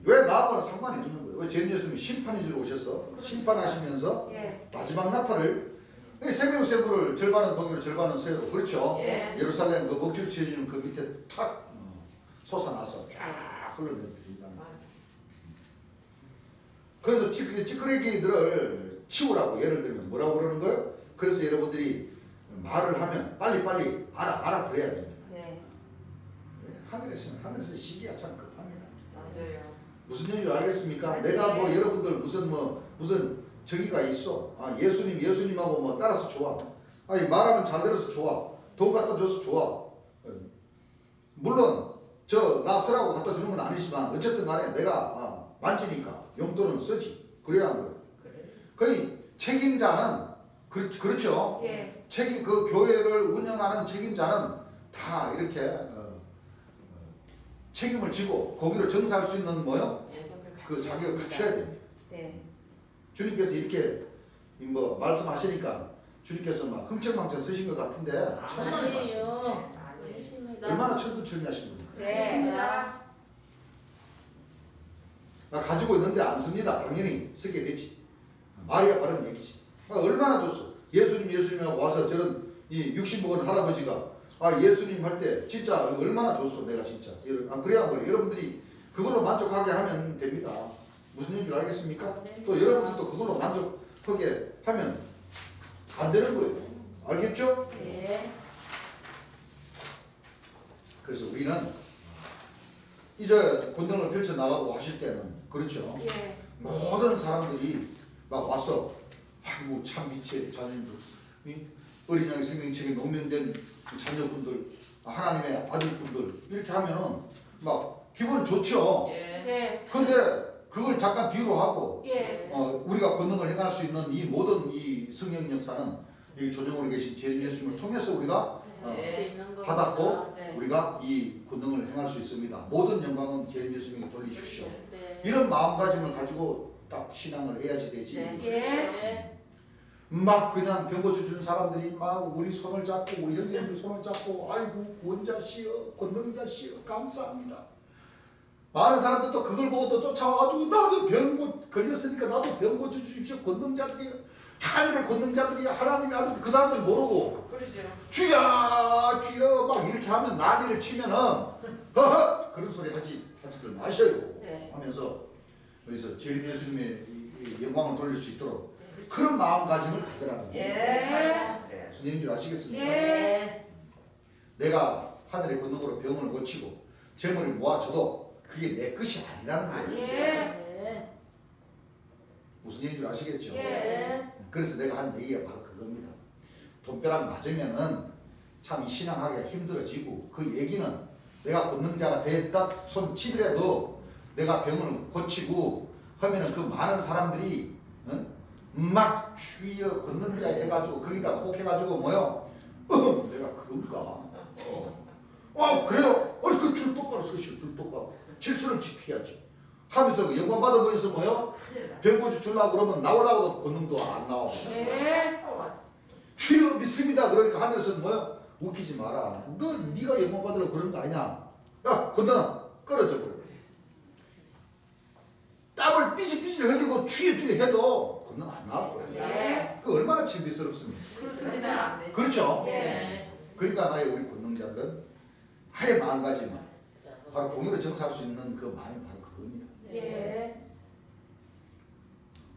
왜 나하고는 상관이 없는 거예요? 왜 전 예수님이 심판해 주러 오셔서 심판하시면서 예. 마지막 나팔을 생명 세부를 절반은 동으로 절반은 세로 그렇죠? 예. 예루살렘 그 먹줄 치해지는 그 밑에 탁 솟아나서 쫙 흘러내린다는 거예요. 그래서 찌끄레기들을 치우라고 예를 들면 뭐라고 그러는 거예요? 그래서 여러분들이 말을 하면 빨리빨리 알아들어야 됩니다. 네. 하늘에서 시기가 참 급합니다. 맞아요. 무슨 얘기를 알겠습니까? 맞아요. 내가 뭐 여러분들 무슨 저기가 있어. 예수님하고 뭐 따라서 좋아. 아니 말하면 잘 들어서 좋아. 돈 갖다 줘서 좋아. 물론 나 쓰라고 갖다 주는 건 아니지만 어쨌든 간에 내가 만지니까 용돈은 쓰지. 그래야 하는 거예요. 그래. 거의 책임자는 그렇죠. 예. 그 교회를 운영하는 책임자는 다 이렇게 책임을 지고 거기를 정사할 수 있는 뭐요? 그 자격을 갖춰야 됩니다. 네. 주님께서 이렇게 뭐 말씀하시니까 주님께서 막 흥청망청 쓰신 것 같은데 천만에 말씀. 아니에요. 아니에요. 아니십니다. 얼마나 철두철미하신 분입니까? 그렇습니다. 나 가지고 있는데 안 씁니다. 당연히 쓰게 되지. 말이야 바른 얘기지. 얼마나 좋소. 예수님하고 와서 저런 이 60먹은 할아버지가 예수님 할 때 진짜 얼마나 좋소. 내가 진짜 그래야 뭐 여러분들이 그걸로 만족하게 하면 됩니다. 무슨 얘기를 알겠습니까? 또 여러분들도 그걸로 만족하게 하면 안 되는 거예요. 알겠죠? 네. 그래서 우리는 이제 권능을 펼쳐 나가고 하실 때는 그렇죠. 예. 모든 사람들이 막 와서 아이고 참 빛의 자녀들, 어린 양의 생명책에 농면된 자녀분들, 하나님의 아들분들 이렇게 하면은 막 기분 좋죠. 예. 예. 근데 그걸 잠깐 뒤로 하고 예. 우리가 권능을 행할 수 있는 이 모든 이 성령 역사는 이 조정으로 계신 제일 예수님을 통해서 우리가 할수 있는 겁니다. 받았고 네. 우리가 이 권능을 행할 수 있습니다. 모든 영광은 제일 예수님에게 돌리십시오. 네. 이런 마음가짐을 가지고 딱 신앙을 해야지 되지. 네. 예. 네. 막 그냥 병고쳐 준 사람들이 막 우리 손을 잡고 우리 형제님들 손을 잡고 아이고 구원자시여 권능자시여 감사합니다. 많은 사람들도 그걸 보고 또 쫓아와가지고 나도 병고 걸렸으니까 나도 병고쳐 주십시오. 권능자들이여 하늘의 권능자들이여 하나님의 아들. 그 사람들 모르고 그러죠. 주야 주여 막 이렇게 하면 난리를 치면은 허허 그런 소리 하지들 마셔요. 네. 하면서 그래서 제일 예수님의 이 영광을 돌릴 수 있도록 그런 마음가짐을 가져라는 거예요. 예. 무슨 얘기인 줄 아시겠습니까? 예. 내가 하늘의 권능으로 병을 고치고 재물을 모아줘도 그게 내 것이 아니라는 거예요. 예. 예. 무슨 얘기인 줄 아시겠죠? 예. 그래서 내가 한 얘기가 바로 그겁니다. 돈벼락 맞으면은 참 신앙하기가 힘들어지고 그 얘기는 내가 권능자가 됐다 손 치더라도 내가 병을 고치고 하면은 그 많은 사람들이 막 주여 권능자 해가지고 거기다 혹 해가지고 뭐요? 내가 그건가? 그래요? 그 줄 똑바로 서시오. 줄 똑바로 질서를 지켜야지 하면서 영광 받아보면서 뭐요? 병 고쳐 주려고 그러면 나오라고도 권능도 안 나오고 예. 주여 믿습니다. 그러니까 하늘에서는 뭐야? 웃기지 마라. 네가 영광 받으려고 그런 거 아니냐? 야, 권능아, 끌어져 버려. 땀을 삐질삐질 흘리고 주여 해도 권능 안 나오고. 예. 그 얼마나 신비스럽습니까? 그렇습니다. 그렇죠? 예. 그러니까 나의 우리 권능자들은 하의 마음가짐을 바로 공유를 정사할 수 있는 그 마음이 바로 그겁니다. 예.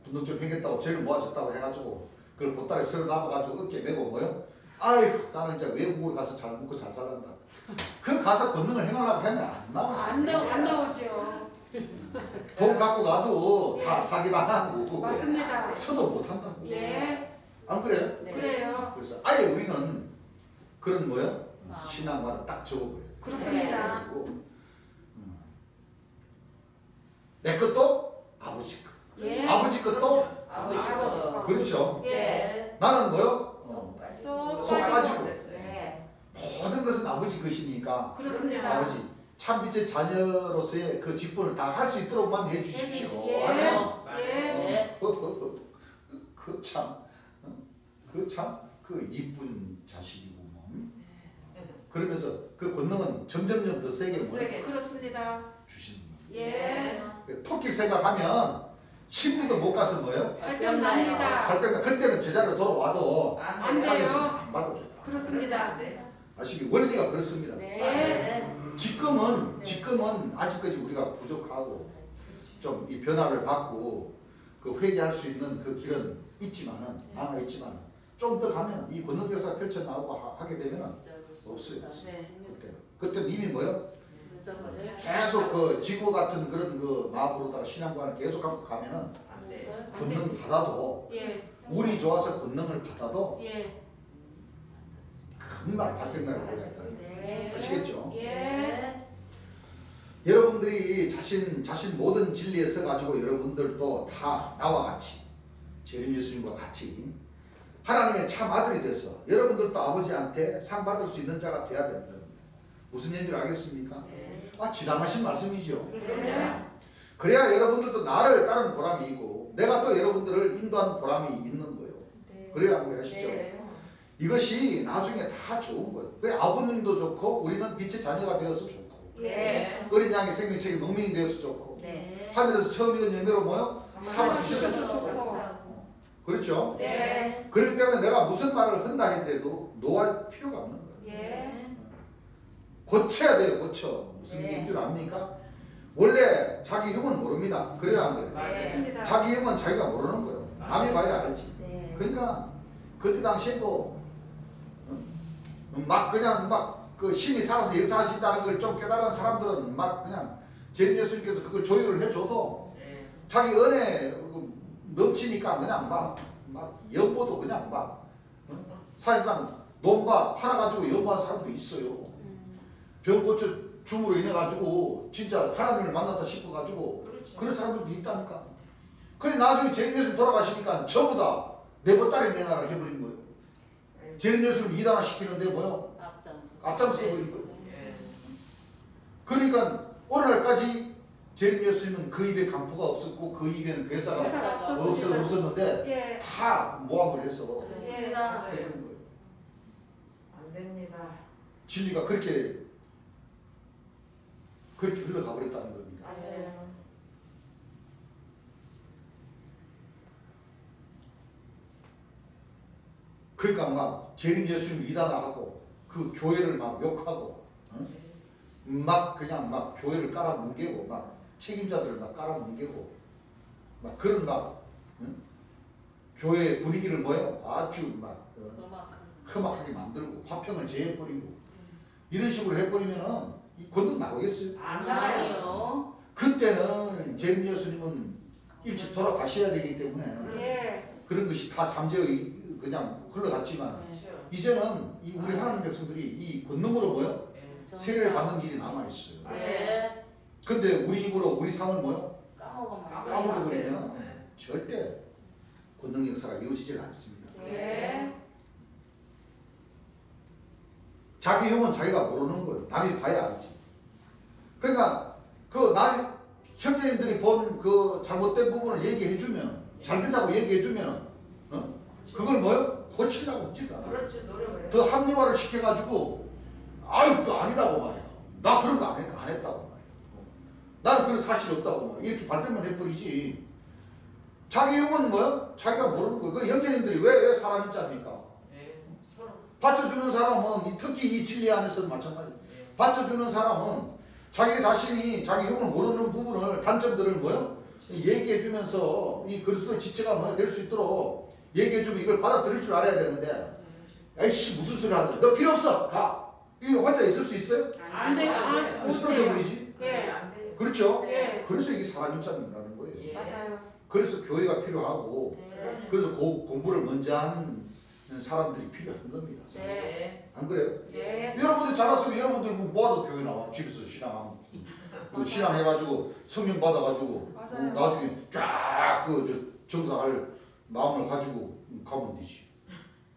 권능 좀 생겼다고 죄를 모아졌다고 해가지고 그걸 보따리 쓸어 남아가지고 어깨 메고 뭐요? 아이고 나는 이제 외국에 가서 잘 먹고 잘 살란다. 그 가서 권능을 행하려고 하면 안 나와. 안 나오죠. 돈 갖고 가도 다 사기 당하고 맞습니다. 서도 못 한다고. 예. 안 그래요? 네. 그래요. 그래서 아예 우리는 그런 뭐요? 아. 신앙과는 딱 접어버려요. 그렇습니다. 그리고, 내 것도 아버지 것. 예. 아버지 것도 아버지 거. 그렇죠. 예. 나는 뭐요? 쏙 빠지고. 쏙 쏙 빠지고. 네. 모든 것은 아버지 것이니까 그렇습니다. 아버지 참빛의 자녀로서의 그 직분을 다 할 수 있도록만 해주십시오. 예. 아멘. 예. 그 이쁜 자식이고 그러면서 그 권능은 점점점 더 세게 세게. 그렇습니다. 주시는 예. 거예요. 토끼 생각하면 10분도 못 가서 뭐예요? 발병 납니다. 발병 그때는 제자로 돌아와도 안 돼요. 안 받아줘요. 그렇습니다. 아시기 원리가 그렇습니다. 네. 지금은 아직까지 우리가 부족하고 좀 이 변화를 받고 그 회개할 수 있는 그 길은 있지만은 남아 있지만 좀 더 가면 이 권능 역사 펼쳐 나오고 하게 되면은 없어요. 그때 이미 뭐요? 계속 그 지구 같은 그런 그 마음으로다가 신앙관을 계속 갖고 가면은 권능 받아도 예. 운이 좋아서 권능을 받아도 예. 금방 발병나게 되겠다. 네. 아시겠죠? 예. 여러분들이 자신 모든 진리에 서 가지고 여러분들도 다 나와 같이 재림 예수님과 같이 하나님의 참 아들이 돼서 여러분들도 아버지한테 상 받을 수 있는 자가 돼야 되는 겁니다. 무슨 얘기인 줄 알겠습니까? 지당하신 말씀이죠. 네. 그래야 여러분들도 나를 따르는 보람이 있고 내가 또 여러분들을 인도하는 보람이 있는 거예요. 그래야 뭐 하시죠? 이것이 나중에 다 좋은 거예요. 그 아버님도 좋고 우리는 빛의 자녀가 되어서 좋고 예. 어린 양의 생명책의 농민이 되어서 좋고 네. 하늘에서 처음 익은 열매로 뭐요? 삼아 주셔서 주셔서 좋고 좋고 그렇죠? 네. 그렇기 때문에 내가 무슨 말을 한다 하더라도 노할 필요가 없는 거예요. 예. 고쳐야 돼요. 고쳐. 무슨 네. 얘기인 줄 압니까? 원래 자기 형은 모릅니다. 그래요 안 그래요? 맞습니다. 자기 형은 자기가 모르는 거예요. 남이 봐야 알지. 네. 그러니까 그때 당시에도 막 그냥 막 그 신이 살아서 역사하신다는 걸 좀 깨달은 사람들은 막 그냥 재림 예수님께서 그걸 조율을 해줘도 자기 은혜 넘치니까 그냥 막 연보도 그냥 막 사실상 논밭 팔아가지고 연보한 사람도 있어요. 병 고쳐 줌으로 인해 가지고 진짜 하나님을 만났다 싶어가지고 그런 사람들도 있다니까. 근데 나중에 재림 예수님 돌아가시니까 전부 다 내 보따리 내놔라 해버린 거예요. 재림 예수님 이단화 시키는데 뭐요? 앞장서 버린 거예요. 그러니까 오늘날까지 재림 예수님은 그 입에 강포가 없었고 그 입에는 괴사가 없었는데 예. 다 모함을 해서 그렇습니다. 해버린 거예요. 안 됩니다. 진리가 그렇게 흘러가 버렸다는 겁니다. 맞아요. 그러니까 막 재림 예수님 이단화하고 그 교회를 막 욕하고 막 그냥 막 교회를 깔아뭉개고 막 책임자들을 막 깔아뭉개고 막 그런 막 교회 분위기를 뭐요 아주 막 험악하게 만들고 화평을 제해버리고 이런 식으로 해버리면은 이 권능 나오겠어요? 안 나와요. 아니요. 그때는 재림 예수님은 일찍 돌아가셔야 되기 때문에 예. 그런 것이 다 잠재워 그냥 흘러갔지만 이제는 이 우리 하나님 백성들이 이 권능으로 뭐요? 세례를 받는 일이 남아있어요. 네. 근데 우리 입으로 우리 삶을 뭐요? 까먹으면 까먹어버리면 절대 권능 역사가 이루어지질 않습니다. 예. 자기 형은 자기가 모르는 거예요. 남이 봐야 알지. 그러니까 그 형제님들이 본 그 잘못된 부분을 얘기해주면 잘 되자고 얘기해주면 그걸 뭐요? 고치려고 하지가 않아요. 그렇죠. 노력을 해. 더 합리화를 시켜가지고 아유 그거 아니다고 말이야. 나 그런 거 안 했다고 말이야. 나는 그런 사실 없다고 말이야. 이렇게 발뺌만 해버리지. 자기 형은 뭐야? 자기가 모르는 거예요. 그 형제님들이 왜 사람이 짭니까? 서로. 받쳐주는 사람은 특히 이 진리 안에서는 마찬가지예요. 받쳐주는 사람은 자기 자신이 자기 형을 모르는 부분을 단점들을 뭐요? 얘기해주면서 이 그리스도의 지체가 뭐 될 수 있도록 얘기해주면 이걸 받아들일 줄 알아야 되는데 에이씨 무슨 소리 하는 거야? 너 필요 없어 가. 이거 혼자 있을 수 있어요? 안 돼요. 안 쓰러져 버리지. 예. 안 돼요. 그렇죠? 예. 그래서 이게 사람 입장이라는 거예요. 예. 맞아요. 그래서 교회가 필요하고 네. 그래서 공부를 먼저 하는 사람들이 필요한 겁니다. 네. 안 그래요? 예. 여러분들 잘났으면 여러분들 뭐하러 교회 나와? 집에서 신앙하면 신앙해가지고 성령 받아가지고 맞아요. 나중에 쫙그 정사할 마음을 가지고 가면 되지.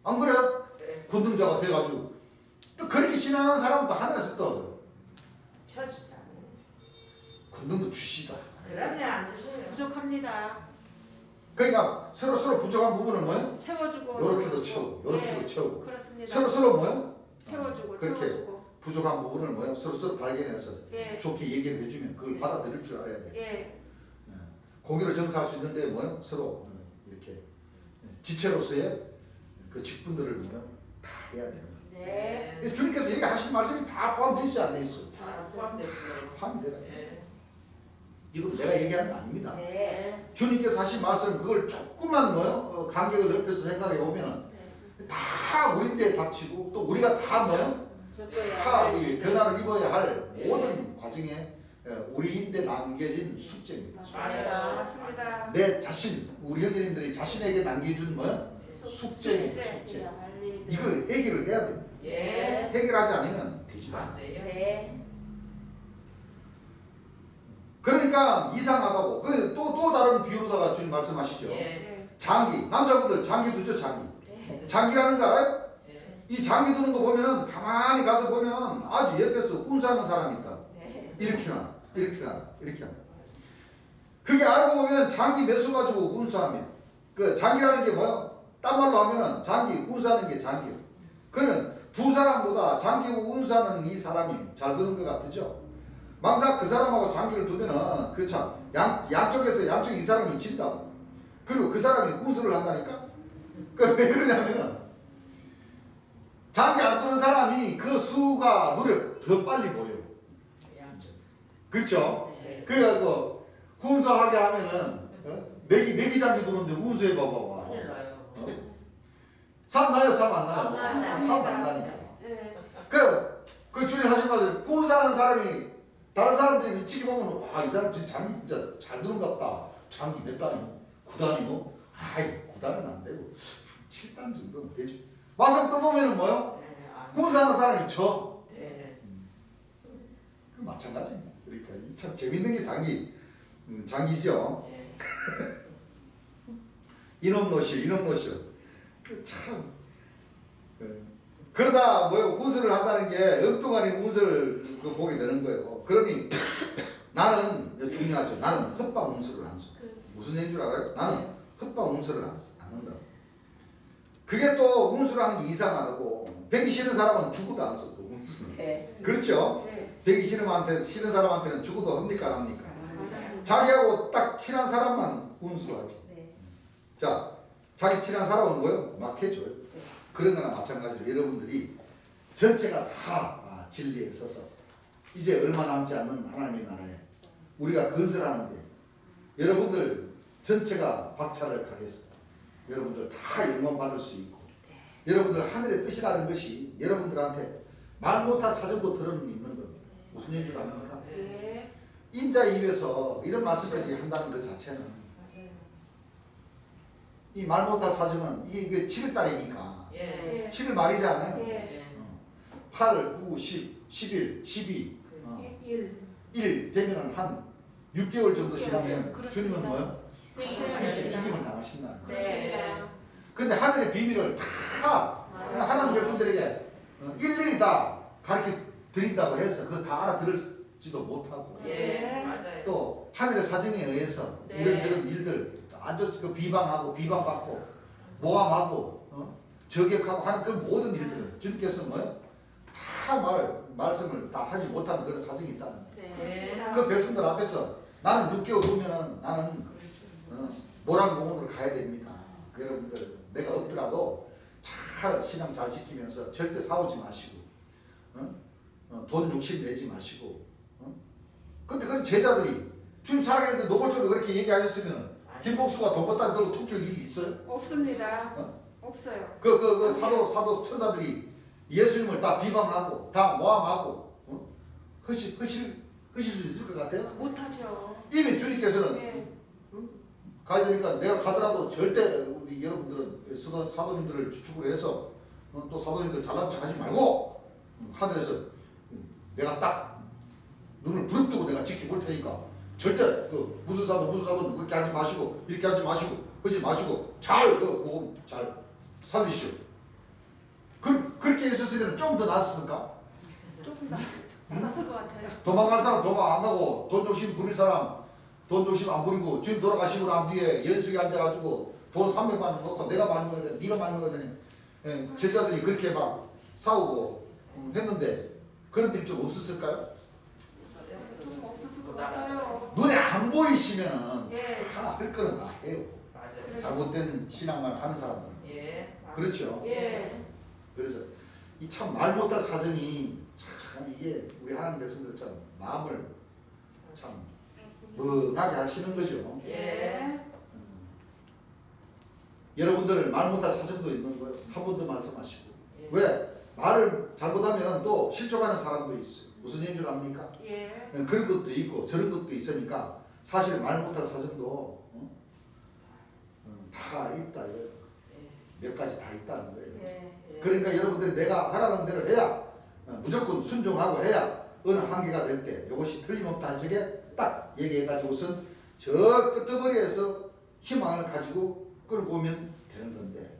안 그래요? 네. 권능자가 돼가지고 또 그렇게 신앙하는 사람도 하늘에서 또 쳐주다. 권능도 주시다. 그러면 안 주세요. 부족합니다. 그러니까 서로 부족한 부분은 뭐예요? 채워주고. 요렇게도 채우고 요렇게도 예. 채우고 그렇습니다. 서로 뭐예요? 채워주고 그렇게 채워주고. 부족한 부분을 뭐예요? 서로 발견해서 예. 좋게 얘기를 해주면 그걸 받아들일 줄 알아야 돼. 예. 공의를 정사할 수 있는데 뭐요? 서로 이렇게 지체로서의 그 직분들을 뭐요? 다 해야 되는 거예요. 네. 주님께서 얘기하신 말씀이 다 포함되어 있어 안 돼 있어? 다 포함됐어요. 포함이 돼요. 예. 이건 내가 얘기하는 거 아닙니다. 네. 주님께서 하신 말씀 그걸 조금만 뭐요? 간격을 넓혀서 생각해 보면은 다 우리인데 닥치고 또 우리가 다 뭐요? 다 이 변화를 입어야 할 예. 모든 과정에 우리인데 남겨진 숙제입니다. 맞아요. 맞습니다. 내 자신, 우리 형제님들이 자신에게 남겨준 뭐야? 숙제입니다. 숙제. 이걸 해결을 해야 됩니다. 예. 해결하지 않으면 되지도 않아요. 안 돼요. 네. 그러니까 이상하다고. 또 다른 비유로다가 주님 말씀하시죠. 예. 네. 장기, 남자분들 장기 두죠, 장기. 네. 장기라는 거 알아요? 예. 이 장기 두는 거 보면은 가만히 가서 보면 아주 옆에서 운사하는 사람이 있다. 네. 이렇게 나, 이렇게 나, 이렇게 나. 그게 알고 보면 장기 매수 가지고 운수합니다. 그 장기라는 게 뭐야? 딴 말로 하면은 장기, 운수하는 게 장기요. 그러면 두 사람보다 장기고 운수하는 이 사람이 잘 드는 것 같으죠? 망사 그 사람하고 장기를 두면은 그 참 양쪽에서 양쪽 이 사람이 진다. 그리고 그 사람이 운수를 한다니까? 왜 그러냐면은 장기 안 두는 사람이 그 수가 눈에 더 빨리 보여요. 그렇죠? 네. 그래가지고 운수하게 하면은 내기 장기 두는데 운수해 봐봐. 큰일 나요. 3 나요? 3 안 삼 나요? 나요. 3 안 나니까. 네. 그 주님 하신 말, 운수하는 사람이 다른 사람들이 치기 보면 이 사람 진짜 장기 진짜 잘 두는가 보다. 장기 몇 단이고? 9단이고? 아이 9단은 안 되고 7단 정도는 되죠. 막상 떠보면은 뭐요? 네. 운수하는 사람이 저. 네. 마찬가지. 그러니까 참 재밌는 게 장기죠. 네. 이놈 노시오. 참. 그러다 운수를 한다는 게 엉뚱한 운수를 보게 되는 거예요. 그러니 나는 중요하죠. 나는 헛방 운수를 안 써. 무슨 얘기인 줄 알아요? 나는 헛방 운수를 안 한다. 그게 또 운수라는 게 이상하다고. 배기 싫은 사람은 죽어도 안 써. 운수는. 네. 그렇죠? 네. 배기 싫은 사람한테는 죽어도 합니까 안 합니까? 맞아요. 자기하고 딱 친한 사람만 운수를 하지. 네. 자, 자기 친한 사람은 뭐요? 막 해줘요. 그런 거나 마찬가지로 여러분들이 전체가 다 진리에 서서 이제 얼마 남지 않는 하나님의 나라에 우리가 건설하는데 여러분들 전체가 박차를 가해서 여러분들 다 영광 받을 수 있고 여러분들 하늘의 뜻이라는 것이 여러분들한테 말 못할 사정도 들어는 있는 겁니다. 무슨 얘기인 줄 압니까? 네. 인자 입에서 이런 말씀까지 한다는 것 자체는 이 말 못할 사정은 이게 7일달이니까 예. 7일 말이지 않아요? 예. 8, 9, 10, 11, 12, 1 되면은 한 6개월 정도 지나면 그렇습니다. 주님은 뭐요? 일찍 죽임을 당하신다는 거예요. 네. 근데 하늘의 비밀을 다 하나님 백성들에게 일일이 다 가르쳐 드린다고 해서 그거 다 알아들을지도 못하고 예. 맞아요. 또 하늘의 사정에 의해서 네. 이런저런 일들 아주 비방하고 비방받고 모함하고 저격하고 하는 그 모든 일들을 주님께서 뭐요? 다 말씀을 다 하지 못하는 그런 사정이 있다는 거예요. 네. 그 백성들 앞에서 나는 6개월 후면은 나는 모란공원으로 가야 됩니다. 여러분들 내가 없더라도 잘 신앙 잘 지키면서 절대 싸우지 마시고 돈 욕심 내지 마시고 근데 그 제자들이 주님 살아계는데 노골적으로 그렇게 얘기하셨으면 김복수가 돈 벌다 들고 토끼를 일이 있어요? 없습니다. 없어요. 그 사도 천사들이 예수님을 다 비방하고 다 모함하고 허실 수 있을 것 같아요? 못하죠. 이미 주님께서는 네. 가야 되니까 내가 가더라도 절대 우리 여러분들은 사도님들을 주축으로 해서 또 사도님들 잘난 척하지 말고 하늘에서 내가 딱 눈을 부릅뜨고 내가 지켜볼 테니까 절대 무슨 사도 그렇게 하지 마시고 이렇게 하지 마시고 그러지 마시고 잘 보험 잘 살리시오. 그렇게 했었으면 좀 더 낫았을까? 조금 낫을 것 같아요. 도망갈 사람 도망 안 가고 돈 욕심 부릴 사람 돈 욕심 안 부리고 주님 돌아가시고 난 뒤에 연수에 앉아가지고 돈 300만 원 넣고 내가 많이 먹어야 돼 네가 많이 먹어야 되니 제자들이 그렇게 막 싸우고 했는데 그런 일이 좀 없었을까요? 좀 없었을 것 같아요. 눈에 안 보이시면 예. 다 할 거는 다 해요. 맞아요. 잘못된 신앙만 하는 사람들은. 예. 그렇죠. 예. 그래서 이 참 말 못할 사정이 참 이게 우리 하나님 백성들 참 마음을 참 멍하게 하시는 거죠. 예. 여러분들 말 못할 사정도 있는 거예요. 한 번 더 말씀하시고. 예. 왜? 말을 잘못하면 또 실족하는 사람도 있어요. 무슨 얘기인 줄 압니까? 예. 그런 것도 있고 저런 것도 있으니까 사실 말 못할 사정도 다 있다. 몇 가지 다 있다는 거예요. 예. 그러니까 여러분들이 내가 하라는 대로 해야 무조건 순종하고 해야 어느 한계가 될 때 이것이 틀림없다 할 적에 딱 얘기해가지고선 저 끝머리에서 희망을 가지고 끌고 오면 되는 건데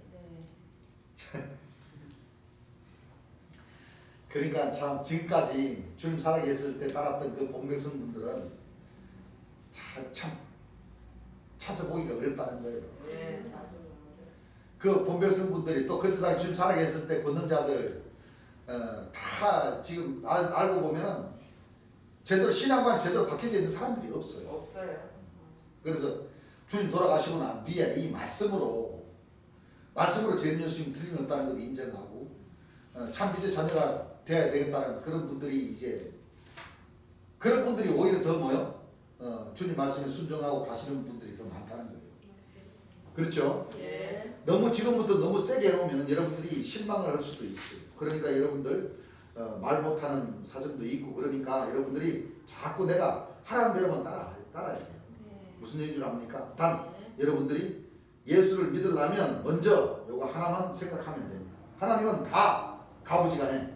그러니까 참 지금까지 주님 살아계실 때 따랐던 그 본백성분들은 참 찾아보기가 어렵다는 거예요. 예. 그 본백성분들이 또 그때 당시 주님 살아계실 때 권능자들 다 지금 알고 보면 제대로 신앙관이 제대로 박혀져 있는 사람들이 없어요. 없어요. 그래서 주님 돌아가시고 난 뒤에 이 말씀으로 재림 예수님 틀림없다는 걸 인정하고 참 빛의 자녀가 되어야 되겠다는 그런 분들이 이제 그런 분들이 오히려 더 뭐요? 주님 말씀에 순종하고 가시는 분들이 더 많다는 거예요. 그렇죠? 예. 너무 지금부터 너무 세게 해놓으면 여러분들이 실망을 할 수도 있어요. 그러니까 여러분들 말 못하는 사정도 있고 그러니까 여러분들이 자꾸 내가 하라는 대로만 따라야 돼요. 무슨 얘기인 줄 압니까? 단 여러분들이 예수를 믿으려면 먼저 요거 하나만 생각하면 됩니다. 하나님은 다 가부지간에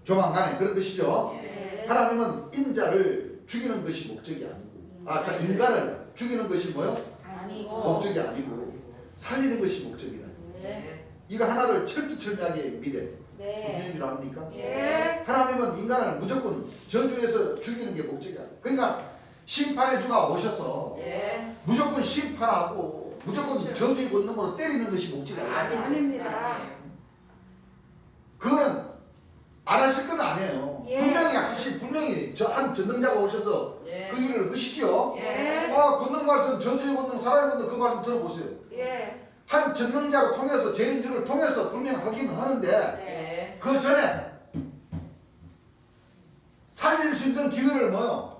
조만간에 그런 뜻이죠. 예. 하나님은 인자를 죽이는 것이 목적이 아니고 자 인간을 죽이는 것이 뭐요? 아니고. 목적이 아니고 살리는 것이 목적이다. 네. 이거 하나를 철두철미하게 믿어야 돼요. 무슨 네. 얘기인 줄 압니까? 예. 하나님은 인간을 무조건 저주해서 죽이는 게 목적이야. 그러니까 심판의 주가 오셔서 예. 무조건 심판하고 무조건 저주의 권능으로 때리는 것이 목적이 아니에요. 아닙니다. 그거는 안 하실 건 아니에요. 예. 분명히 저 한 전능자가 오셔서 예. 그 일을 하시죠. 예. 권능 말씀, 저주의 권능, 살아의 권능 그 말씀 들어보세요. 예. 한 전능자를 통해서 재림주를 통해서 분명히 하긴 하는데 네. 그 전에 살릴 수 있는 기회를 뭐요?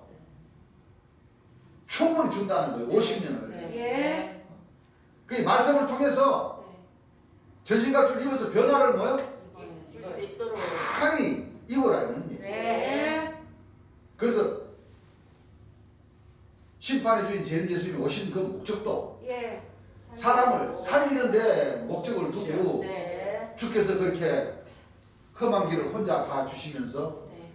충분히 준다는 거예요. 50년을. 예. 그 말씀을 통해서 전신갑주를 입어서 변화를 뭐요? 입을 수 있도록. 강히 입으라는 얘기예요. 예. 그래서 심판의 주인 재림 예수님이 오신 그 목적도 예. 사람을 살리는 데 목적을 두고 네. 주께서 그렇게 험한 길을 혼자 가주시면서 네.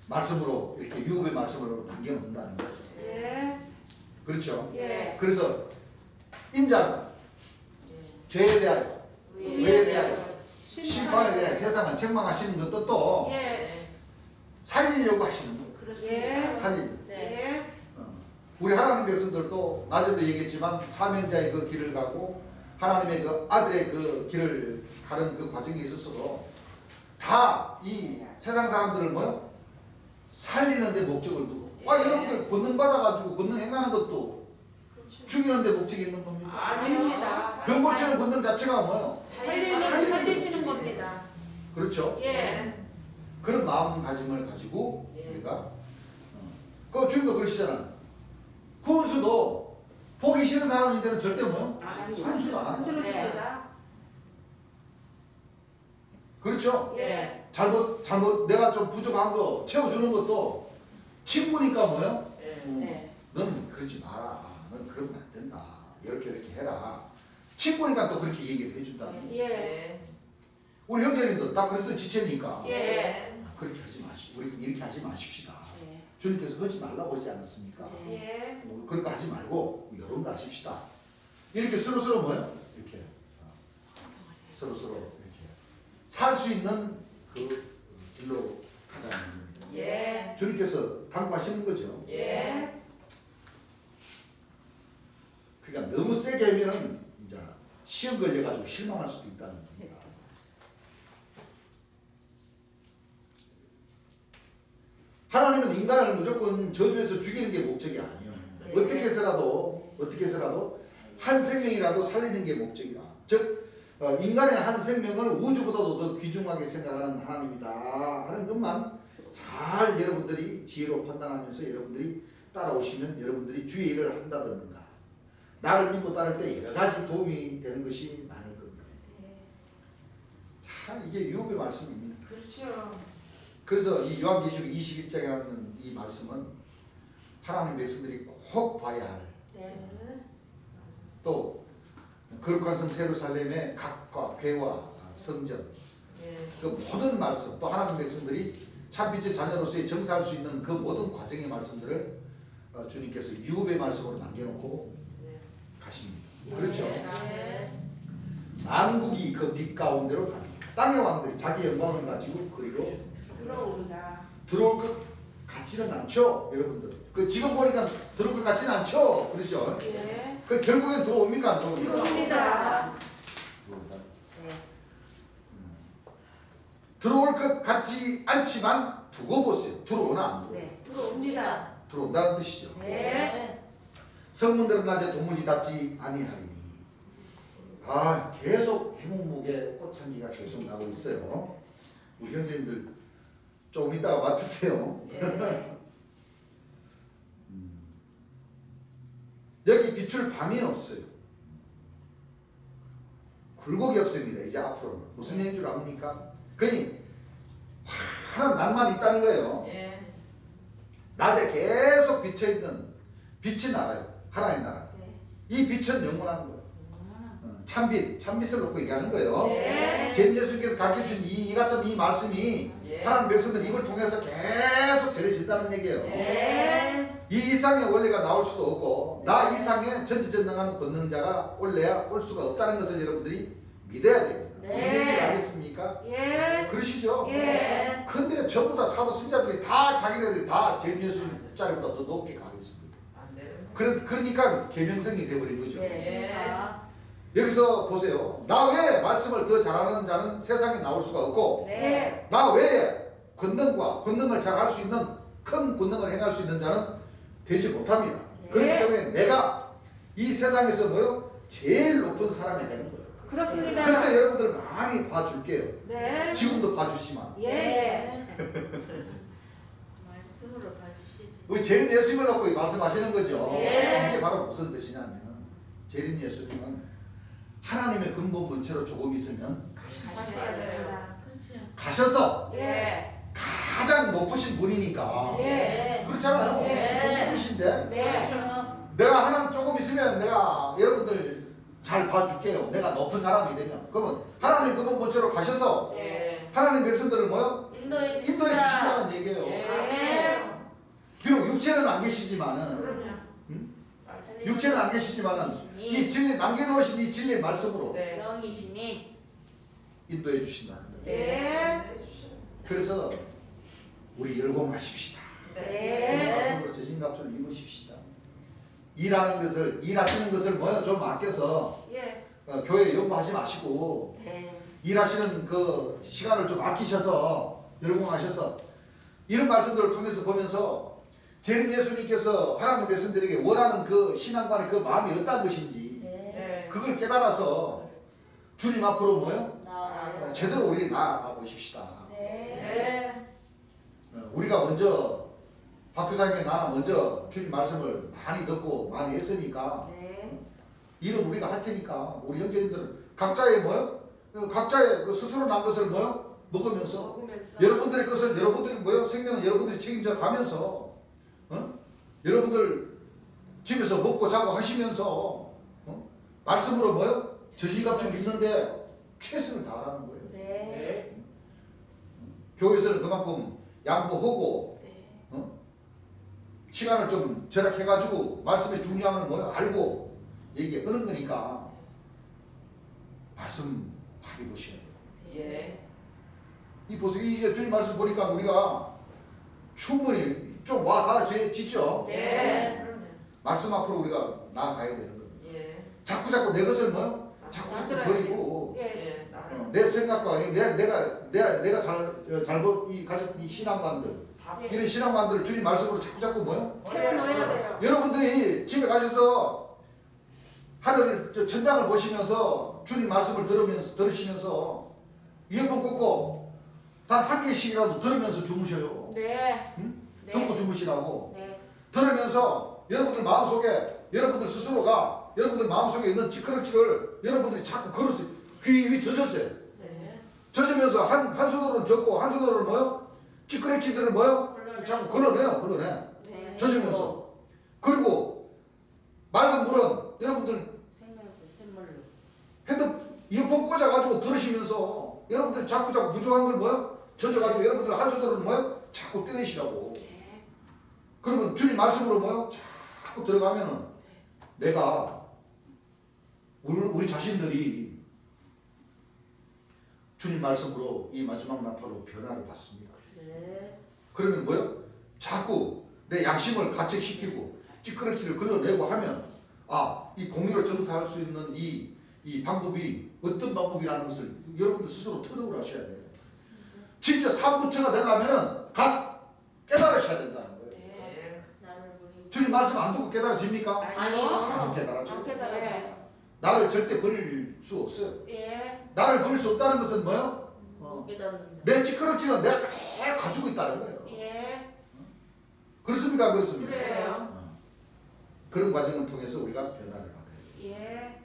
말씀으로 이렇게 유업의 말씀으로 남겨놓는다는 거예요. 예. 그렇죠? 예. 그래서 인자는 죄에 대하여 의에 대하여 심판에 대하여 세상을 책망하시는 것도 또 예. 살리려고 하시는 거예요. 예. 살리려고. 예. 우리 하나님 백성들도 낮에도 얘기했지만 사명자의 그 길을 가고 하나님의 그 아들의 그 길을 가는 그 과정에 있어서도 다 이 세상 사람들을 뭐요? 살리는 데 목적을 두고 여러분들 권능 받아가지고 권능 행하는 것도 죽이는 데 목적이 있는 겁니다. 아닙니다. 병 고치는 권능 자체가 뭐요? 살리시는 겁니다. 그렇죠? 예. 그런 마음가짐을 가지고 예. 우리가 그 주님도 그러시잖아요. 훈수도 보기 싫은 사람인데는 절대 뭐요? 훈수도 안 한다. 흔들어줍니다. 그렇죠? 예. 잘못 내가 좀 부족한 거 채워주는 것도 친구니까 뭐요? 네. 넌 그러지 마라. 넌 그러면 안 된다. 이렇게 해라. 친구니까 또 그렇게 얘기를 해준다는 거예요. 예. 우리 형제님도 다 그래도 지체니까 예. 그렇게 하지 마시고 우리 이렇게 하지 마십시다. 네. 주님께서 하지 말라고 하지 않았습니까? 예. 뭐 그런 거 하지 말고 이런 거 하십시다. 이렇게 서로 뭐요? 이렇게 서로 이렇게 살 수 있는 그 길로 가자는 겁니다. 예. 주님께서 당부하시는 거죠. 예. 그러니까 너무 세게 하면은 이제 시험 걸려가지고 실망할 수도 있다는 겁니다. 하나님은 인간을 무조건 저주해서 죽이는 게 목적이 아니에요. 어떻게 해서라도 한 생명이라도 살리는 게 목적이라. 즉 인간의 한 생명을 우주보다도 더 귀중하게 생각하는 하나님이다 하는 것만 잘 여러분들이 지혜로 판단하면서 여러분들이 따라오시면 여러분들이 주의 일을 한다든가 나를 믿고 따를 때 여러 가지 도움이 되는 것이 많을 겁니다. 참 이게 유업의 말씀입니다. 그렇죠. 그래서 이 요한계시록 21장에 나오는 이 말씀은 하나님 백성들이 꼭 봐야 할 또 거룩한 성 예루살렘의 각과 궤와 성전 그 모든 말씀 또 하나님 백성들이 참빛의 자녀로서의 정사할 수 있는 그 모든 과정의 말씀들을 주님께서 유업의 말씀으로 남겨놓고 가십니다. 그렇죠? 만국이 그 빛 가운데로 다닙니다. 땅의 왕들이 자기 영광을 가지고 그리로 들어온다. 들어올 것 같지는 않죠, 여러분들. 그 지금 보니까 들어올 것 같지는 않죠, 그렇죠? 예. 그 결국엔 들어옵니까, 안 들어옵니까? 들어옵니다. 들어올 것 같지 않지만 두고 보세요. 들어오나 안 들어오나? 네. 들어옵니다. 들어온다는 뜻이죠. 네. 성문들은 낮에 도무지 닿지 아니하리니. 아, 계속 해몽목의 꽃향기가 계속 나고 있어요. 우리 형제님들 조금 이따가 맡으세요. 예. 여기 비출 밤이 없어요. 굴곡이 없습니다. 이제 앞으로는 무슨 얘기인 줄 압니까? 그니 환한 낭만이 있다는 거예요. 예. 낮에 계속 비쳐있는 빛이 나와요. 하나의 나라. 네. 이 빛은 영원한 거예요. 참빛, 참빛을 놓고 얘기하는 거예요. 예. 제 예수님께서 가르쳐주신 이 같은 이 말씀이 예. 하나님 백성들 입을 통해서 계속 전해진다는 얘기예요. 예. 이 이상의 원리가 나올 수도 없고 나 이상의 전지전능한 권능자가 올래야 올 수가 없다는 것을 여러분들이 믿어야 됩니다. 네. 무슨 얘기를 알겠습니까? 예. 그러시죠? 예. 근데 전부 다 사도 신자들이 다 자기네들이 다 예수님 자리보다 더 높게 가겠습니다. 안 돼요. 그러니까 계명성이 되어버린 거죠. 예. 여기서 보세요. 나 외에 말씀을 더 잘하는 자는 세상에 나올 수가 없고 네. 나 외에 권능을 잘 할 수 있는 큰 권능을 행할 수 있는 자는 되지 못합니다. 그렇기 때문에 내가 이 세상에서 뭐요? 제일 높은 사람이 되는 거예요. 그렇습니다. 그런데 여러분들 많이 봐줄게요. 네. 지금도 봐주시면. 예. 말씀으로 봐주시지. 우리 재림 예수님을 놓고 말씀하시는 거죠. 네. 이게 바로 무슨 뜻이냐면 재림 예수님은 하나님의 근본 본체로 조금 있으면 가셔야 됩니다. 그렇죠. 가셔서 예. 가장 높으신 분이니까 예. 그렇잖아요. 예. 높으신데 네. 내가 하나님 조금 있으면 내가 여러분들 잘 봐줄게요. 내가 높은 사람이 되면 그러면 하나님 근본 본체로 가셔서 예. 하나님 백성들을 뭐요? 인도해 인도해 주신다는 얘기예요. 예. 비록 육체는 안 계시지만은 그럼요. 응? 말씀. 육체는 안 계시지만은 이 진리 남겨놓으신 이 진리의 말씀으로 네. 영이시니 인도해 주신다는 거예요. 네. 그래서 우리 열공하십시다. 네. 말씀으로 저신갑주를 입으십시다. 일하시는 것을 뭐요? 좀 아껴서 예. 교회 연구하지 마시고 네. 일하시는 그 시간을 좀 아끼셔서 열공하셔서 이런 말씀들을 통해서 보면서 재림 예수님께서 하나님 백성들에게 원하는 그 신앙관의 그 마음이 어떤 것인지 네. 그걸 깨달아서 주님 앞으로 뭐요? 나아요. 제대로 우리 나아가 보십시다. 네. 우리가 먼저 박교사님이 나나 먼저 주님 말씀을 많이 듣고 많이 했으니까 네. 일은 우리가 할 테니까 우리 형제님들은 각자의 뭐요? 각자의 그 스스로 난 것을 뭐요? 먹으면서 먹으면서. 여러분들의 것을 여러분들이 뭐요? 생명은 여러분들이 책임져 가면서 여러분들 집에서 먹고 자고 하시면서 말씀으로 뭐요? 저지갑주 믿는데 최선을 다하라는 거예요. 네. 교회에서는 그만큼 양보하고 시간을 좀 절약해가지고 말씀의 중요함을 뭐요? 알고 얘기하는 거니까 말씀 많이 보셔야 돼요. 예. 이 보세요. 이제 주님 말씀 보니까 우리가 충분히 좀 와 다 지죠. 네. 그럼요. 말씀 앞으로 우리가 나아가야 되는 거예요. 예. 자꾸 내 것을 뭐요? 자꾸 만들어야 버리고 예. 예. 나를 내 생각과 내가 잘못 이 가졌던 이 신앙관들 밥 이런 신앙관들을 주님 말씀으로 자꾸 뭐요? 채워 넣어야 돼요. 여러분들이 집에 가셔서 하늘을 천장을 보시면서 주님 말씀을 들으시면서 이어폰 꽂고 단 한 개씩이라도 들으면서 주무셔요. 네. 응? 네. 듣고 주무시라고. 네. 들으면서 여러분들 마음속에 여러분들 스스로가 여러분들 마음속에 있는 찌끄러치를 여러분들이 자꾸 걸으세요. 귀 위에 젖으세요. 네. 젖으면서 한 손으로는 젖고 한 손으로는 뭐요? 찌끄러치들을 뭐요? 자꾸 걸어내요. 네. 젖으면서. 그리고 맑은 물은 여러분들 생명수 샘물로 이어폰 꽂아가지고 들으시면서 여러분들 자꾸 부족한 걸 뭐요? 젖어가지고 여러분들 한 손으로는 뭐요? 자꾸 떼내시라고. 네. 그러면 주님 말씀으로 뭐요? 자꾸 들어가면은 내가 우리 자신들이 주님 말씀으로 이 마지막 나팔로 변화를 받습니다. 네. 그러면 뭐요? 자꾸 내 양심을 가책시키고 찌끄러치를 걸러내고 하면 이 공의로 정사할 수 있는 이 방법이 어떤 방법이라는 것을 여러분들 스스로 터득을 하셔야 돼요. 진짜 삼부처가 되려면은 각 깨달으셔야 된다는 거예요. 네. 나를 부린 주님 말씀 안 듣고 깨달아집니까? 안 아니요. 깨달아져. 안 깨달아져요. 나를 절대 버릴 수 없어요. 예. 나를 버릴 수 없다는 것은 뭐요? 못 깨닫는다. 내 찌끄럽지는 내가 계속 가지고 있다는 거예요. 예. 그렇습니까? 그렇습니까? 그래요. 그런 과정을 통해서 우리가 변화를 받아야 돼요. 예.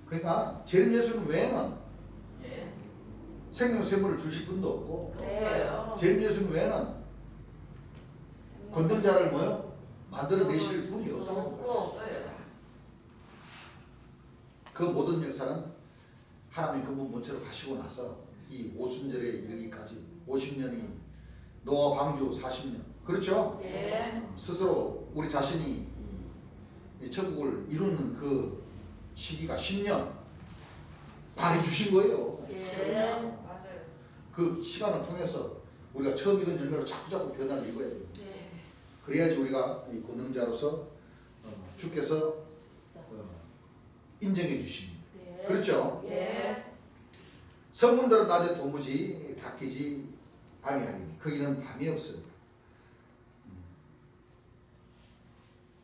그러니까 재림 예수님 외에는 예. 생명샘물을 주실 분도 없고 없어요. 재림 예수님 외에는 건등자를 뭐요? 만들어내실 분이 없다고. 없어요. 그 모든 역사는 하나님 근본 본체로 가시고 나서 이 오순절에 이르기까지 50년이 노아 방주 40년 그렇죠? 예. 스스로 우리 자신이 이 천국을 이루는 그 시기가 10년 많이 주신 거예요. 예. 맞아요. 그 시간을 통해서 우리가 처음 익은 열매로 자꾸자꾸 변화를 이루어야 돼요. 예. 그래야지 우리가 이 권능자로서 주께서 인정해 주십니다. 예. 그렇죠? 예. 성문들은 낮에 도무지 닦이지 아니하리니 거기는 밤이 없습니다.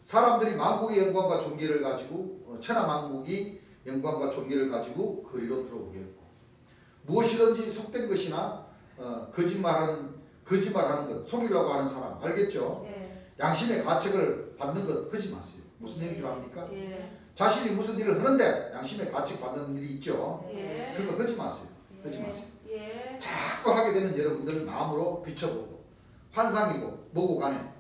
사람들이 만국의 영광과 존귀를 가지고 천하 만국이 영광과 존귀를 가지고 거리로 들어오게 했고 무엇이든지 속된 것이나 거짓말하는 것 속이려고 하는 사람 알겠죠? 예. 양심의 가책을 받는 것 하지 마세요. 무슨 얘기 줄 압니까? 예. 자신이 무슨 일을 하는데 양심의 가책 받는 일이 있죠. 예. 그거 하지 마세요. 하지 마세요. 예. 자꾸 하게 되면 여러분들 마음으로 비춰보고 환상이고 뭐고 간에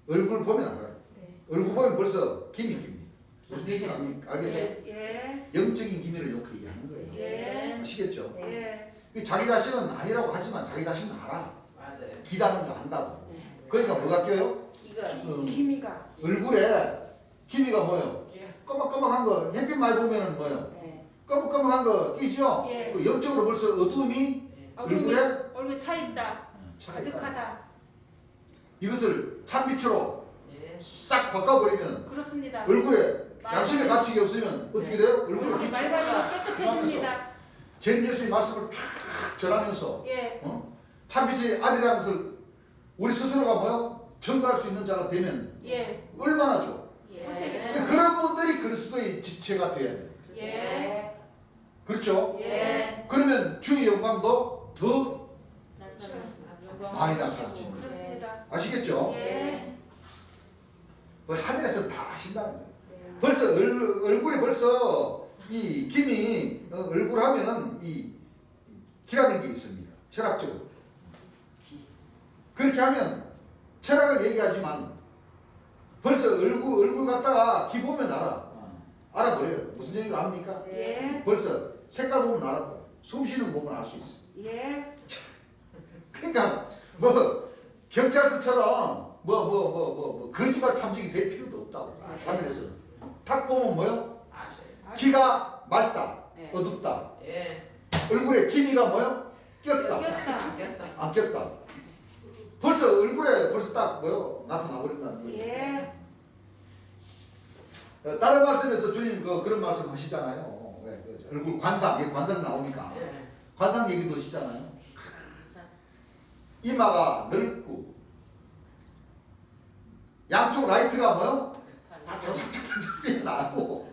얼굴 보면 알아요. 네. 얼굴 보면 벌써 김이 깁니다. 무슨 얘기를 압니까? 알겠어요? 예. 영적인 기미를 놓고 얘기하는 거예요. 예. 아시겠죠? 예. 자기 자신은 아니라고 하지만 자기 자신은 알아. 맞아요. 기다는 거 안다고. 네. 그러니까 뭐가 껴요? 기가. 기미가. 얼굴에 기미가 뭐예요? 예. 꺼먹꺼먹한 거 햇빛 많이 보면은 뭐예요? 네. 꺼먹꺼먹한 거 끼죠? 예. 그 영적으로 벌써 어두움이 얼굴에 얼굴 차 있다. 차가 있다. 가득하다. 이것을 찬빛으로 예. 싹 바꿔버리면 그렇습니다. 얼굴에 맞아요. 양심의 가축이 없으면 어떻게 돼요? 얼굴에 얼굴이 빛이 맑아지고 깨끗해집니다. 제일 예수의 말씀을 쫙 전하면서 예. 참빛의 아들이라는 것을 우리 스스로가 뭐요? 전가할 수 있는 자가 되면 예. 얼마나 좋아. 예. 근데 그런 분들이 그리스도의 지체가 돼야 돼요. 예. 그렇죠? 예. 그러면 주의 영광도 더 나타나. 많이 나타나죠. 그렇습니다. 아시겠죠? 예. 그걸 하늘에서 다 아신다는 거예요. 네. 벌써 얼굴에 벌써 이 김이 얼굴 하면은 이 기라는 게 있습니다. 철학적으로. 그렇게 하면 철학을 얘기하지만 벌써 얼굴 갖다가 기 보면 알아버려요. 무슨 얘기를 압니까? 예. 벌써 색깔 보면 알아고 숨쉬는 거 보면 알 수 있어요. 예. 그러니까 뭐 경찰서처럼 뭐 거짓말 탐지기 될 필요도 없다고. 하늘에서 딱 보면 뭐요? 아셔요. 기가 맑다, 예. 어둡다. 예. 얼굴에 기미가 뭐요? 꼈다, 꼈다. 겠다. 안 꼈다. 벌써 얼굴에 벌써 딱 뭐요? 나타나 버린다는 거예요. 예. 다른 말씀에서 주님 그런 말씀 하시잖아요. 왜? 얼굴 관상, 관상 나오니까 예. 관상 얘기도 하시잖아요. 이마가 넓고 양쪽 라이트가 뭐요? 반짝반짝 빛나고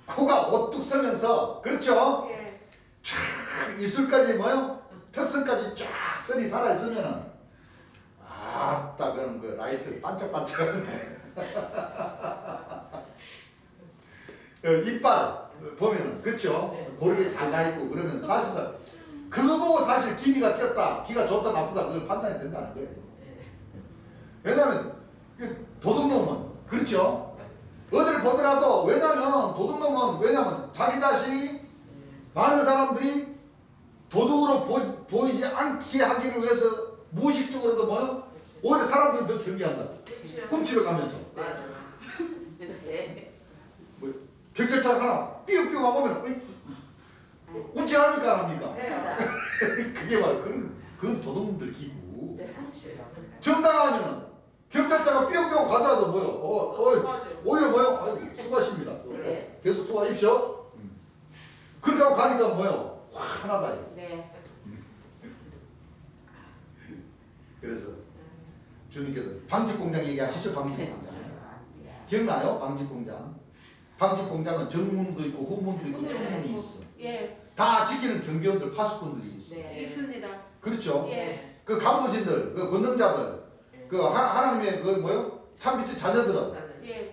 코가 오뚝 서면서 그렇죠? 예. 쫙 입술까지 뭐요? 턱선까지 쫙 선이 살아있으면은 아따 그럼 그 라이트 반짝반짝하네. 이빨 보면은 그렇죠? 고르게 잘 나있고 그러면 사실상 그거 보고 사실 기미가 꼈다, 기가 좋다 나쁘다 그걸 판단이 된다는 거예요. 왜냐면 도둑놈은 그렇죠? 어딜 보더라도 왜냐면 도둑놈은 왜냐면 자기 자신이 많은 사람들이 도둑으로 보이지 않게 하기를 위해서 무의식적으로도 뭐요? 오히려 사람들은 더 경계한다. 훔치러 가면서 맞아. 예. 경찰차 하나 삐걱삐걱 와보면 움찔합니까 안 합니까? 그게 말 그건 도둑놈들 기고 네. 하셔요. 정당하면은 경찰차가 삐걱삐걱 가더라도 뭐요? 오히려 뭐요? 아이고 수고하십니다. 네. 계속 수고하십시오. 그렇게 하고 가니까 뭐요? 화나다. 네. 그래서 주님께서 방직공장 얘기하시죠? 방직공장 기억나요? 방직공장. 방직공장은 정문도 있고 후문도 있고 쪽문이 있어. 예. 다 지키는 경비원들 파수꾼들이 있어. 네. 있습니다. 그렇죠? 예. 그 간부진들, 그 권능자들, 그 하나님의 그 뭐요? 참빛의 자녀들은 예.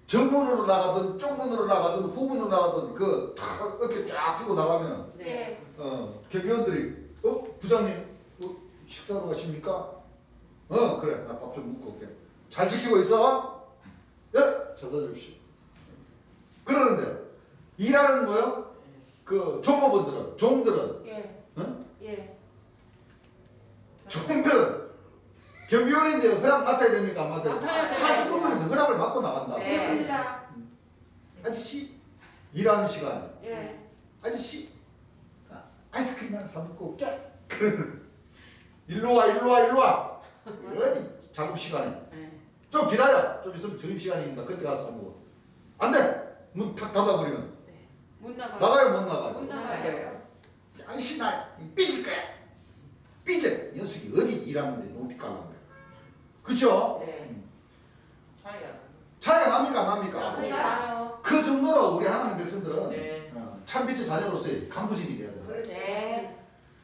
정문으로 나가든 쪽문으로 나가든 후문으로 나가든 그 다 어깨 쫙 펴고 나가면 예. 경비원들이 부장님 식사하러 가십니까? 그래 나 밥 좀 먹고 올게. 잘 지키고 있어? 예, 저다 줍시오. 그러는데 일하는 뭐요? 그 종업원들은 종들은 예. 응? 예. 종들은 경비원인데 허락 맡아야 됩니까? 안 맡아야 됩니까? 맡아야 돼요. 하수꾼들인데 허락을 받고 나간다. 네. 그렇습니다. 아저씨 일하는 시간에 예. 아저씨 아이스크림 하나 사먹고 올게. 그러는 일로 와 일로 와 일로 와. 어디 작업 시간에 좀 기다려. 좀 있으면 점심 시간이니까 그때 가서 사먹어. 안 돼. 문 탁 닫아버리면 못 나가. 나가요 못 나가요. 못 나가요. 아저씨 나 삐질 거야. 삐져. 녀석이 어디 일하는데 높이 깔란 거야. 그쵸? 네. 차이가. 차이가 납니까 안 납니까? 네. 나요. 그 정도로 우리 하나님 백성들은 네. 참빛의 자녀로서의 간부진이 돼야 돼요. 네.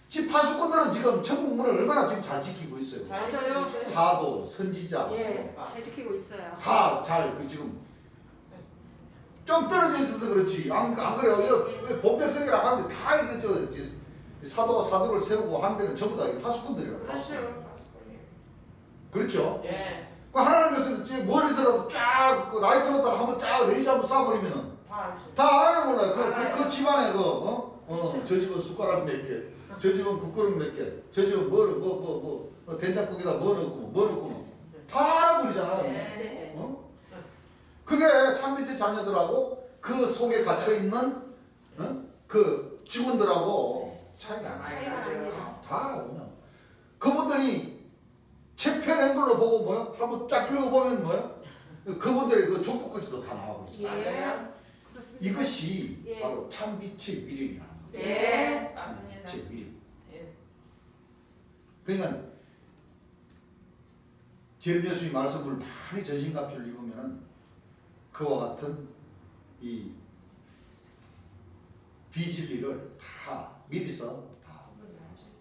지금 파수꾼들은 지금 천국 문을 얼마나 지금 잘 지키고 있어요. 맞아요. 사도, 선지자 예. 잘 지키고 있어요. 다 잘 지금 좀 떨어져 있어서 그렇지. 안 그래요? 본백성이라고 하는데 다 이거 사도가 사도를 세우고 하는 데는 전부 다 파수꾼들이라고. 그렇죠. 그렇죠? 예. 그 하나님께서 지금 머리서라도 쫙 그 라이터로다가 한번 쫙 레이저 한번 쏴버리면은 다 알죠. 다 알아요 몰라요. 그 알아요. 집안에 저 집은 숟가락 몇 개, 저 집은 국그릇 몇 개, 저 집은 된장국에다 뭐 넣고 다 알아버리잖아요. 네. 그게 참빛의 자녀들하고 그 속에 갇혀 있는 그 직원들하고 차이가 안 나요. 차이가 납니다. 다 그냥 그분들이 책 펴낸 걸로 보고 뭐요? 한번 쫙 읽어보면 뭐요? 그분들의 그 족보까지도 다 나와버리죠. 예. 그렇습니다. 이것이 예. 바로 참빛의 미래이라는 거예요. 네. 맞습니다. 참빛의 미래. 예. 그러니까 예수님의 말씀을 많이 전신갑주를 입으면 그와 같은 이 비진리를 다 미리서 다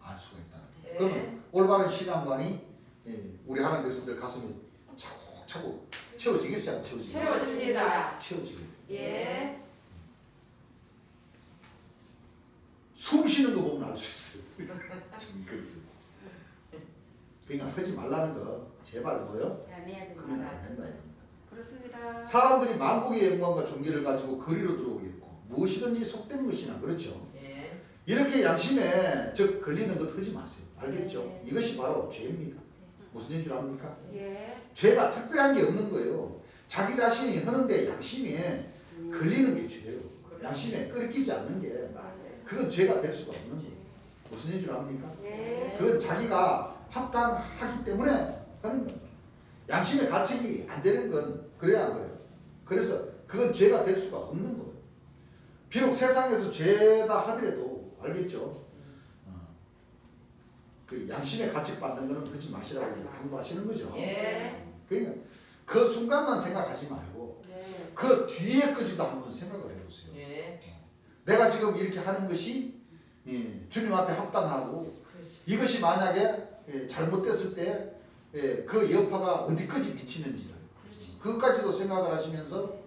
알 수가 있다. 예. 그러면 올바른 신앙관이 우리 하나님 백성들 가슴에 차곡차곡 채워지겠어요? 안 채워지겠어요? 채워집니다. 채워지겠어요. 예. 숨 쉬는 거 보면 알 수 있어요. 좀 그렇습니다. 그러니까 하지 말라는 거 제발 뭐요? 안 해야 그러면 됩니다. 안 된다. 이겁니다. 그렇습니다. 사람들이 만국의 영광과 존귀를 가지고 거리로 들어오겠고 무엇이든지 속된 것이나 그렇죠. 예. 이렇게 양심에 즉 걸리는 것 하지 마세요. 알겠죠? 네. 이것이 바로 죄입니다. 무슨 죄인 줄 압니까? 예. 죄가 특별한 게 없는 거예요. 자기 자신이 하는데 양심에 걸리는 게 죄예요. 양심에 끓이지 않는 게 그건 죄가 될 수가 없는 거예요. 무슨 죄인 줄 압니까? 예. 그건 자기가 합당하기 때문에 하는 거예요. 양심의 가책이 안 되는 건 그래야 한 거예요. 그래서 그건 죄가 될 수가 없는 거예요. 비록 세상에서 죄다 하더라도 알겠죠? 그 양심의 가책 받는 거는 하지 마시라고 당부하시는 거죠. 예. 그러니까 그 순간만 생각하지 말고 네. 그 뒤에 까지도 한번 생각을 해보세요. 예. 내가 지금 이렇게 하는 것이 주님 앞에 합당하고 그렇지. 이것이 만약에 잘못됐을 때 그 여파가 어디까지 미치는지를 그것까지도 생각을 하시면서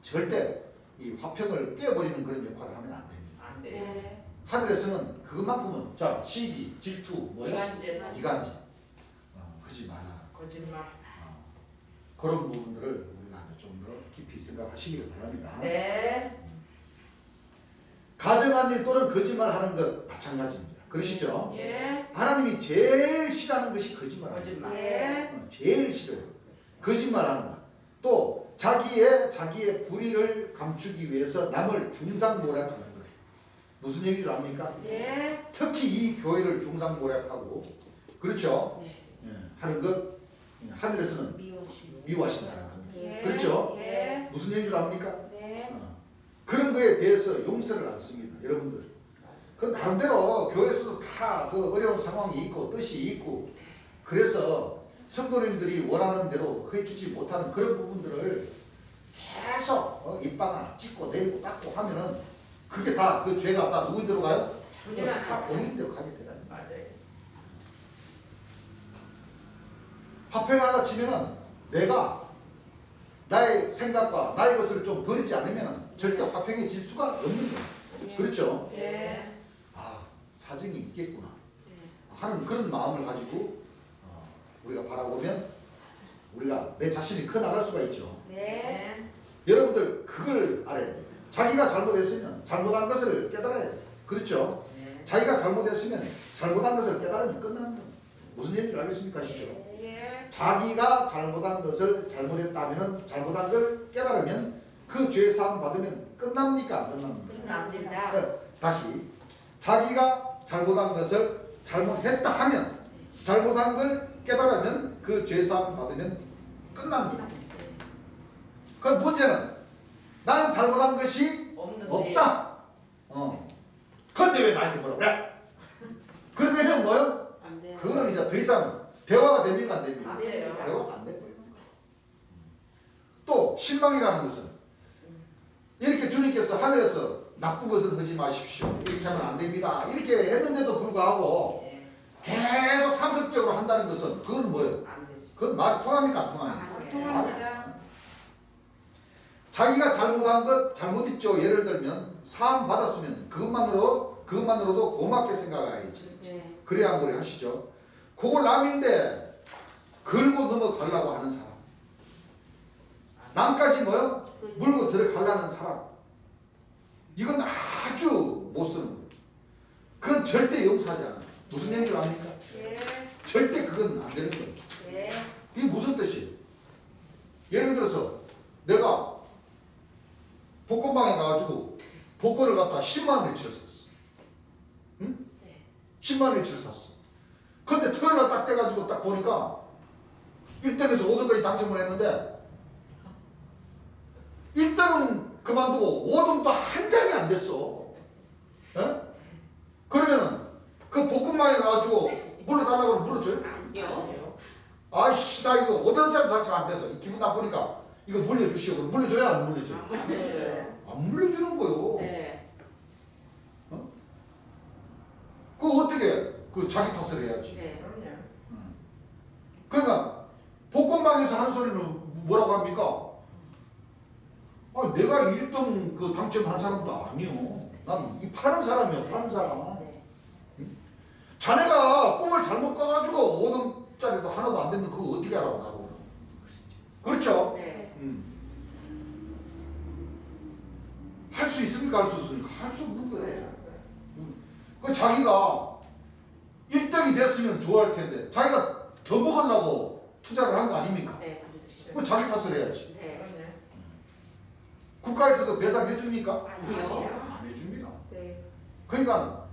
절대 이 화평을 깨버리는 그런 역할을 하면 안 됩니다. 안 돼. 네. 하늘에서는 그것만큼은 자 시기, 질투, 뭐야? 이간질. 이간질 하지 말라. 거짓말. 그런 부분들을 우리가 좀 더 깊이 생각하시기 바랍니다. 네. 가정한 일 또는 거짓말하는 것 마찬가지입니다. 그러시죠? 예. 하나님이 제일 싫어하는 것이 거짓말입니다. 거짓말. 예. 제일 싫어요. 거짓말하는 것. 또 자기의 불의를 감추기 위해서 남을 중상모략하는 것. 무슨 얘기를 합니까? 예. 특히 이 교회를 중상모략하고 그렇죠? 네. 하는 것 하늘에서는 미워하신다는 겁니다. 예. 그렇죠? 예. 무슨 얘기를 합니까? 네. 그런 거에 대해서 용서를 안 씁니다. 여러분들. 그 나름대로 교회에서도 다 그 어려운 상황이 있고 뜻이 있고 그래서 성도님들이 원하는 대로 해주지 못하는 그런 부분들을 계속 입방아 찍고 내리고 닦고 하면은 그게 다 그 죄가 다 누구인대로 가요? 다 본인대로 가게 되는 거예요. 맞아요. 화평 하나 치면은 내가 나의 생각과 나의 것을 좀 버리지 않으면은 절대 화평해질 수가 없는 거예요. 그렇죠? 네. 아, 사정이 있겠구나 하는 그런 마음을 가지고 우리가 바라보면 우리가 내 자신이 커 나갈 수가 있죠. 네. 여러분들 그걸 알아야 돼요. 자기가 잘못했으면 잘못한 것을 깨달아야 돼요. 그렇죠? 네. 자기가 잘못했으면 잘못한 것을 깨달으면 끝나는 거예요. 무슨 얘기를 하겠습니까? 아시죠? 예. 자기가 잘못한 것을 잘못했다면 잘못한 걸 깨달으면 그 죄 사함 받으면 끝납니까? 안 끝납니까? 끝납니다. 네, 다시 자기가 잘못한 것을 잘못했다 하면 잘못한 걸 깨달으면 그 죄 사함 받으면 끝납니다. 그 문제는 나는 잘못한 것이 없는데. 없다. 그런데 왜 나한테 뭐라고 그래? 그러면 뭐요? 안 돼요. 그거는 이제 더 이상 대화가 됩니까? 안 됩니까? 안 돼요. 대화가 안 돼버리는 거예요. 또 실망이라는 것은 이렇게 주님께서 하늘에서 나쁜 것은 하지 마십시오. 이렇게 하면 안 됩니다. 이렇게 했는데도 불구하고 네. 계속 상습적으로 한다는 것은 그건 뭐예요? 안 되지. 그건 말이 통합니까? 안 통합니까? 안 통합니다. 자기가 잘못한 것 잘못했죠. 예를 들면 사함 받았으면 그것만으로도 고맙게 생각해야지. 네. 그래야 한 거래 하시죠. 그걸 남인데 걸고 넘어가려고 하는 사람. 남까지 뭐요? 물고 들어가려는 사람. 이건 아주 못 쓰는 거예요. 그건 절대 용서하지 않아요. 무슨 얘기를 합니까? 예. 절대 그건 안 되는 거예요. 네. 이게 무슨 뜻이에요? 예를 들어서 내가 복권방에 가가지고 복권을 갖다 10만 원어치를 샀어. 응? 네. 10만 원어치를 샀어. 근데 토요일날 딱 돼가지고 딱 보니까 1등에서 5등까지 당첨을 했는데 1등은 그만두고 5등도 한 장이 안 됐어. 예? 그러면은 그 복권방에 가가지고 물러달라고 하면 물러줘요? 아니요. 아이씨 나 이거 5등짜리 당첨 안 돼서 기분 나쁘니까 이거 물려주시오. 그럼 물려줘야 안 물려줘요? 안 돼요. 안 물려주는 거요. 네. 그거 어떻게 그 자기 탓을 해야지. 네. 그럼요. 그러니까 복권방에서 하는 소리는 뭐라고 합니까? 아, 내가 1등 그 당첨한 사람도 아니요. 난 이 파는 사람이요. 파는 사람. 네. 자네가 꿈을 잘못 가가지고 5등짜리도 하나도 안 됐는데 그거 어떻게 하라고 나보고. 그렇죠? 네. 할 수 있습니까? 할 수 없습니까? 할 수 없는 거예요. 그 자기가 1등이 됐으면 좋아할 텐데 자기가 더 먹으려고 투자를 한 거 아닙니까? 네. 그렇죠. 그 자기 탓을 해야지. 네. 그럼요. 국가에서 그 배상해 줍니까? 아니요. 안 해줍니다. 네. 그러니까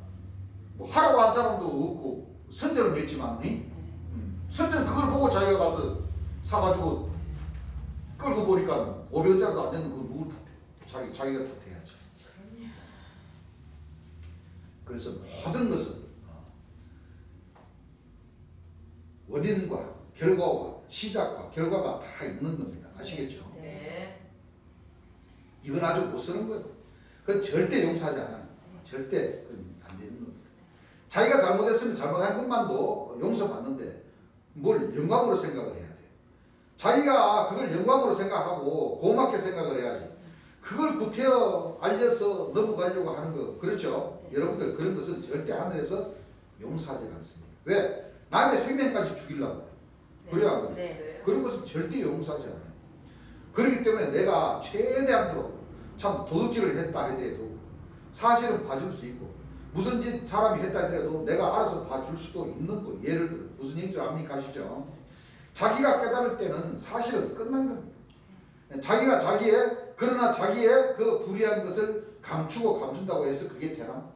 뭐 하라고 한 사람도 없고 선전은 했지만 선전 그걸 보고 자기가 가서 사가지고 끌고 보니까 500원짜리도 안 되는 건 누굴 탓해? 자기가 탓해야지. 그래서 모든 것은 원인과 결과와 시작과 결과가 다 있는 겁니다. 아시겠죠? 네. 이건 아주 못 쓰는 거예요. 그건 절대 용서하지 않아요. 절대 그건 안 되는 겁니다. 자기가 잘못했으면 잘못한 것만도 용서받는데 뭘 영광으로 생각을 해야 돼요. 자기가 그걸 영광으로 생각하고 고맙게 생각을 해야지. 그걸 구태여 알려서 넘어가려고 하는 거 그렇죠? 여러분들 그런 것은 절대 하늘에서 용서하지 않습니다. 왜? 남의 생명까지 죽이려고 그래야 하거든요. 네. 그런 것은 절대 용서하지 않아요. 그렇기 때문에 내가 최대한으로 참 도둑질을 했다 하더라도 사실은 봐줄 수 있고 무슨 짓 사람이 했다 하더라도 내가 알아서 봐줄 수도 있는 거. 예를 들어 무슨 얘기인지 압니까? 아시죠? 자기가 깨달을 때는 사실은 끝난 겁니다. 그러나 자기의 그 불의한 것을 감추고 감춘다고 해서 그게 되나?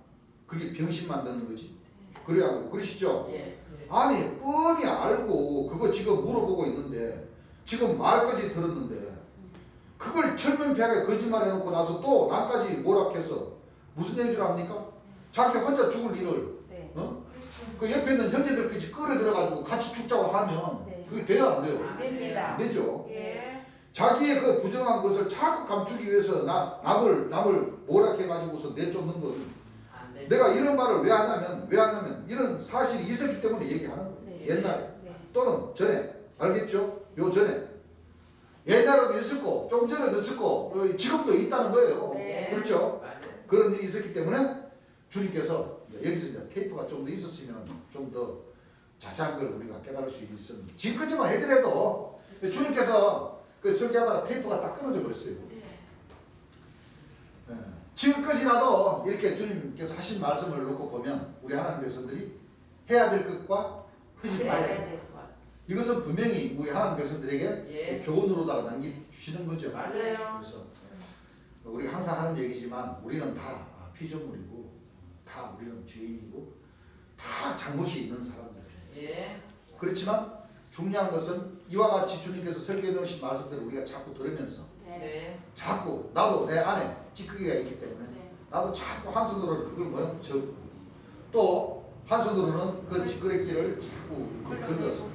그게 병신 만드는 거지. 그래야 하고 그러시죠? 예. 아니 뻔히 알고 그거 지금 물어보고 있는데 지금 말까지 들었는데 그걸 철면피하게 거짓말 해놓고 나서 또 나까지 뭐락해서 무슨 얘기를 합니까? 자기 혼자 죽을 일을 네. 그 옆에 있는 형제들끼리 끌어들여가지고 같이 죽자고 하면 네. 그게 돼요 안 돼요? 안 됩니다. 안 되죠. 예. 자기의 그 부정한 것을 자꾸 감추기 위해서 남을 모락해가지고서 내쫓는 건 안 돼. 내가 이런 말을 왜 하냐면 이런 사실이 있었기 때문에 얘기하는 거예요. 네. 옛날에 네. 또는 전에 알겠죠? 요 전에 옛날에도 있었고 좀 전에도 있었고 지금도 있다는 거예요. 네. 그렇죠? 맞아요. 그런 일이 있었기 때문에 주님께서 여기서 이제 테이프가 좀 더 있었으면 좀 더 자세한 걸 우리가 깨달을 수 있었는데 지금까지만 해더라도 주님께서 그 설교하다가 테이프가 딱 끊어져 버렸어요. 네. 예. 지금까지라도 이렇게 주님께서 하신 말씀을 놓고 보면 우리 하나님 백성들이 해야 될 것과 하지 말아야 될 것. 될 것. 이것은 분명히 우리 하나님 백성들에게 예. 교훈으로다가 남기주시는 거죠. 맞아요. 그래서 우리가 항상 하는 얘기지만 우리는 다 피조물이고 다 우리는 죄인이고 다 잘못이 있는 사람들. 예. 그렇지만 중요한 것은 이와 같이 주님께서 설계해 놓으신 말씀들을 우리가 자꾸 들으면서 네. 네. 자꾸 나도 내 안에 찌꺼기가 있기 때문에 네. 나도 자꾸 한 손으로 그걸 뭐요? 적고 또 한 손으로는 그 찌끄레기를 자꾸 걸러서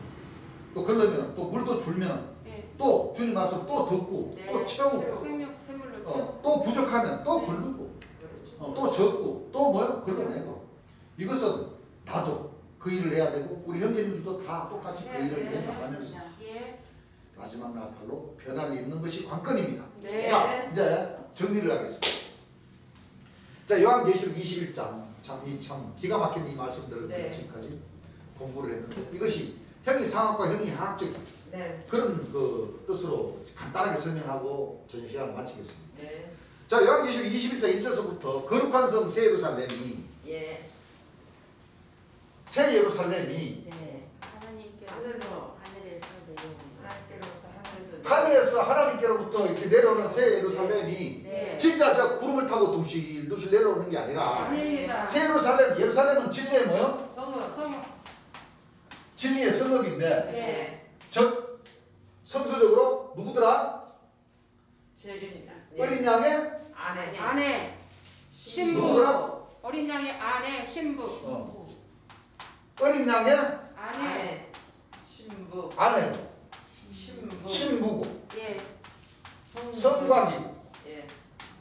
또 걸르면 또 물도 줄면 네. 또 주님 말씀 또 듣고 네. 또 채우고 생물로 채우고. 또 부족하면 또 걸르고 그렇죠. 또 적고 또 뭐요? 걸러내고 이것은 나도 그 일을 해야 되고 우리 형제님들도 다 똑같이 그 일을 해 나가면서 예. 마지막 나팔로 변화를 입는 것이 관건입니다. 네. 자 이제 정리를 하겠습니다. 자 요한계시록 21장 참 기가 막힌 이 말씀들을 네. 지금까지 공부를 했는데 이것이 형이 상학과 형이 하학적 네. 그런 그 뜻으로 간단하게 설명하고 저녁 시간을 마치겠습니다. 네. 자 요한계시록 21장 1절서부터 거룩한 성 새 예루살렘이 예. 새 예루살렘이 네. 하나님께서 하늘로 하늘에서 내려오는 하나님께로부터 하늘에서 하늘에서 하나님께로부터 이렇게 내려오는 새 예루살렘이 네. 진짜 저 구름을 타고 둥실둥실 내려오는 게 아니라 아닙니다. 새 예루살렘은 진리의 뭐요? 성은 진리의 성읍인데 네. 즉 성서적으로 누구더라? 재림이다. 어린 양의 안에 안에 신부. 누구더라? 어린 양의 아내 신부. 어린 양의 아내. 안에 신부 아내 신부 신부고 예. 성곽이 예.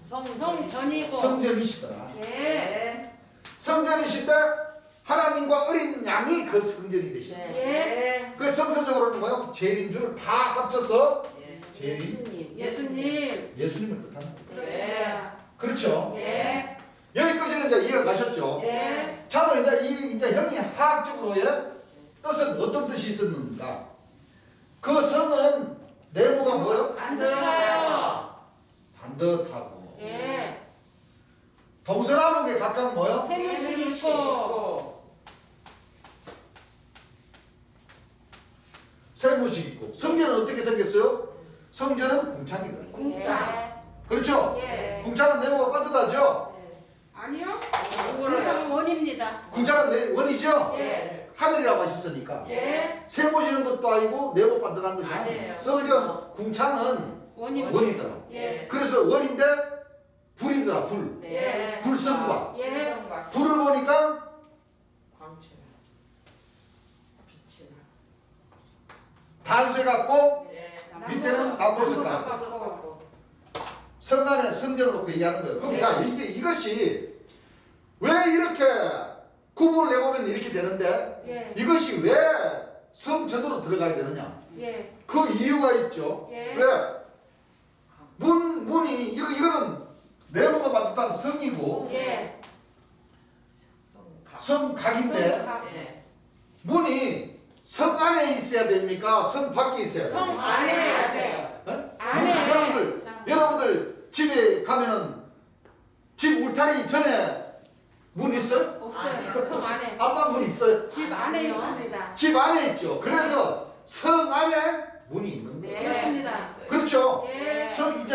성전이고. 성전이시더라. 예. 예. 성전이신데 하나님과 어린 양이 그 성전이 되시다. 네. 예. 그 성서적으로는 뭐요? 재림주를 다 합쳐서 예. 재림 예수님. 예수님을 뜻하는 거예요. 네. 그렇죠? 예. 여기까지는 이제 이해가 가셨죠? 예. 자, 이제 형이 화학적으로의 뜻은 어떤 뜻이 있었는가? 그 성은 네모가 뭐요? 안 들어요. 반듯하고 예. 동서남북에 각각 뭐요? 세무식 있고. 있고 세무식 있고 성전은 어떻게 생겼어요? 성전은 궁창이다. 궁창. 그렇죠? 예. 궁창은 네모가 반듯하죠? 네. 아니요. 누구를 공장 원입니다. 궁창은 원이죠? 예. 하늘이라고 하셨으니까 예. 세모 지는 것도 아니고 네모 반듯한 것이 아니에요. 아니에요. 성전 궁창은 원입니다. 원이더라. 예. 그래서 원인데 불이더라. 불. 네. 불성과 예. 성과 불을 보니까 광채나 빛이나 단쇠 같고 예. 밑에는 나무석 같고 섞었고 성 안에 성전을 놓고 얘기하는 거예요. 그럼 네. 자 이것이 왜 이렇게 구분을 해보면 이렇게 되는데 예. 이것이 왜 성전으로 들어가야 되느냐? 예. 그 이유가 있죠. 예. 왜? 문이 이거는 네모가 반듯한 성이고 예. 성각 성각인데 예. 문이 성 안에 있어야 됩니까? 성 밖에 있어야 됩니까? 성 안에 해야 돼요. 네? 안에. 여러분들 집에 가면은 집 울타리 전에 문 있어요? 없어요. 성 안에. 안방 있어요? 집 안에 있습니다. 집 안에 있죠. 그래서 성 안에 문이 있는 거예요. 네. 그렇습니다. 그렇죠? 예.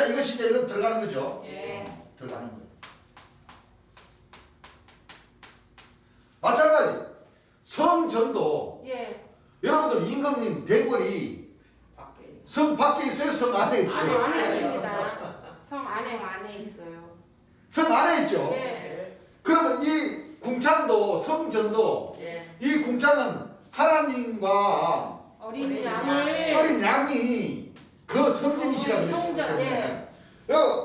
이것이 이제 이런 들어가는 거죠. 예. 들어가는 거예요. 마찬가지 성전도 예. 여러분들 임금님 대궐이 밖에 있는 성 밖에 있어요? 성 안에 있어요? 안에 있습니다. 성 안에 있어요. 성 안에 있죠. 예. 그러면 이 궁창도 성전도 예. 이 궁창은 하나님과 어린 양을 어린 양이 그 성전이시라 그랬기 성전, 때문에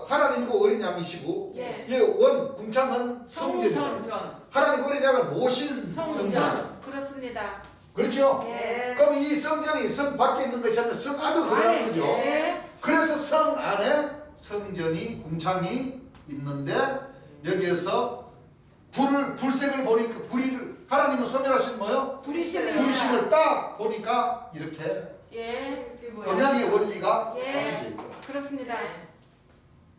하나님이고 어린 양이시고 예. 원 궁창은 성전이고 성전. 하나님 어린 양을 모신 성전. 성전. 그렇습니다. 그렇죠? 예. 그럼 이 성전이 성 밖에 있는 것이 아니라 성 안으로 들어가는 거죠. 예. 그래서 성 안에 성전이 궁창이 있는데 여기에서 불색을 보니까 하나님은 소멸하신 뭐요? 부리심을 불심을 딱 보니까 이렇게 예. 언약의 원리가 예. 갖춰져 있고. 그렇습니다.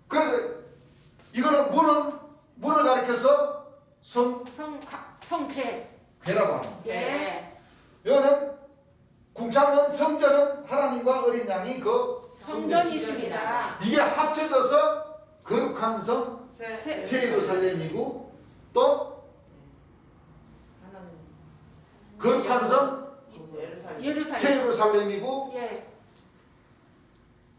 그래서 이거는 문을 가리켜서 성궤. 괴라고 합니다. 예. 이거는 궁창은 성전은 하나님과 어린 양이 그 성전이십니다. 이게 합쳐져서 거룩한 성 새 예루살렘이고 또 거룩한 성 새 예루살렘. 예루살렘이고 예.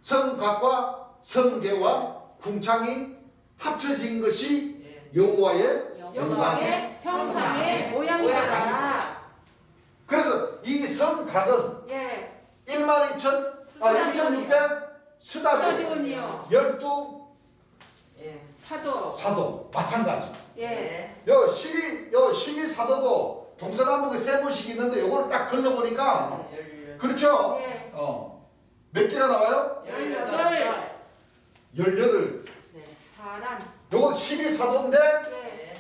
성곽과 성궤와 궁창이 합쳐진 것이 여호와의 여호와의 형상의 모양이다. 그래서 이 성곽은 예. 22,600 수다들 수다디온이요. 12 예. 사도. 마찬가지. 예. 요 12사도도 동서남북에 세 번씩 있는데 요걸 딱 걸러보니까 그렇죠? 예. 몇 개가 나와요? 18. 18. 사람. 요거 12사도인데 예.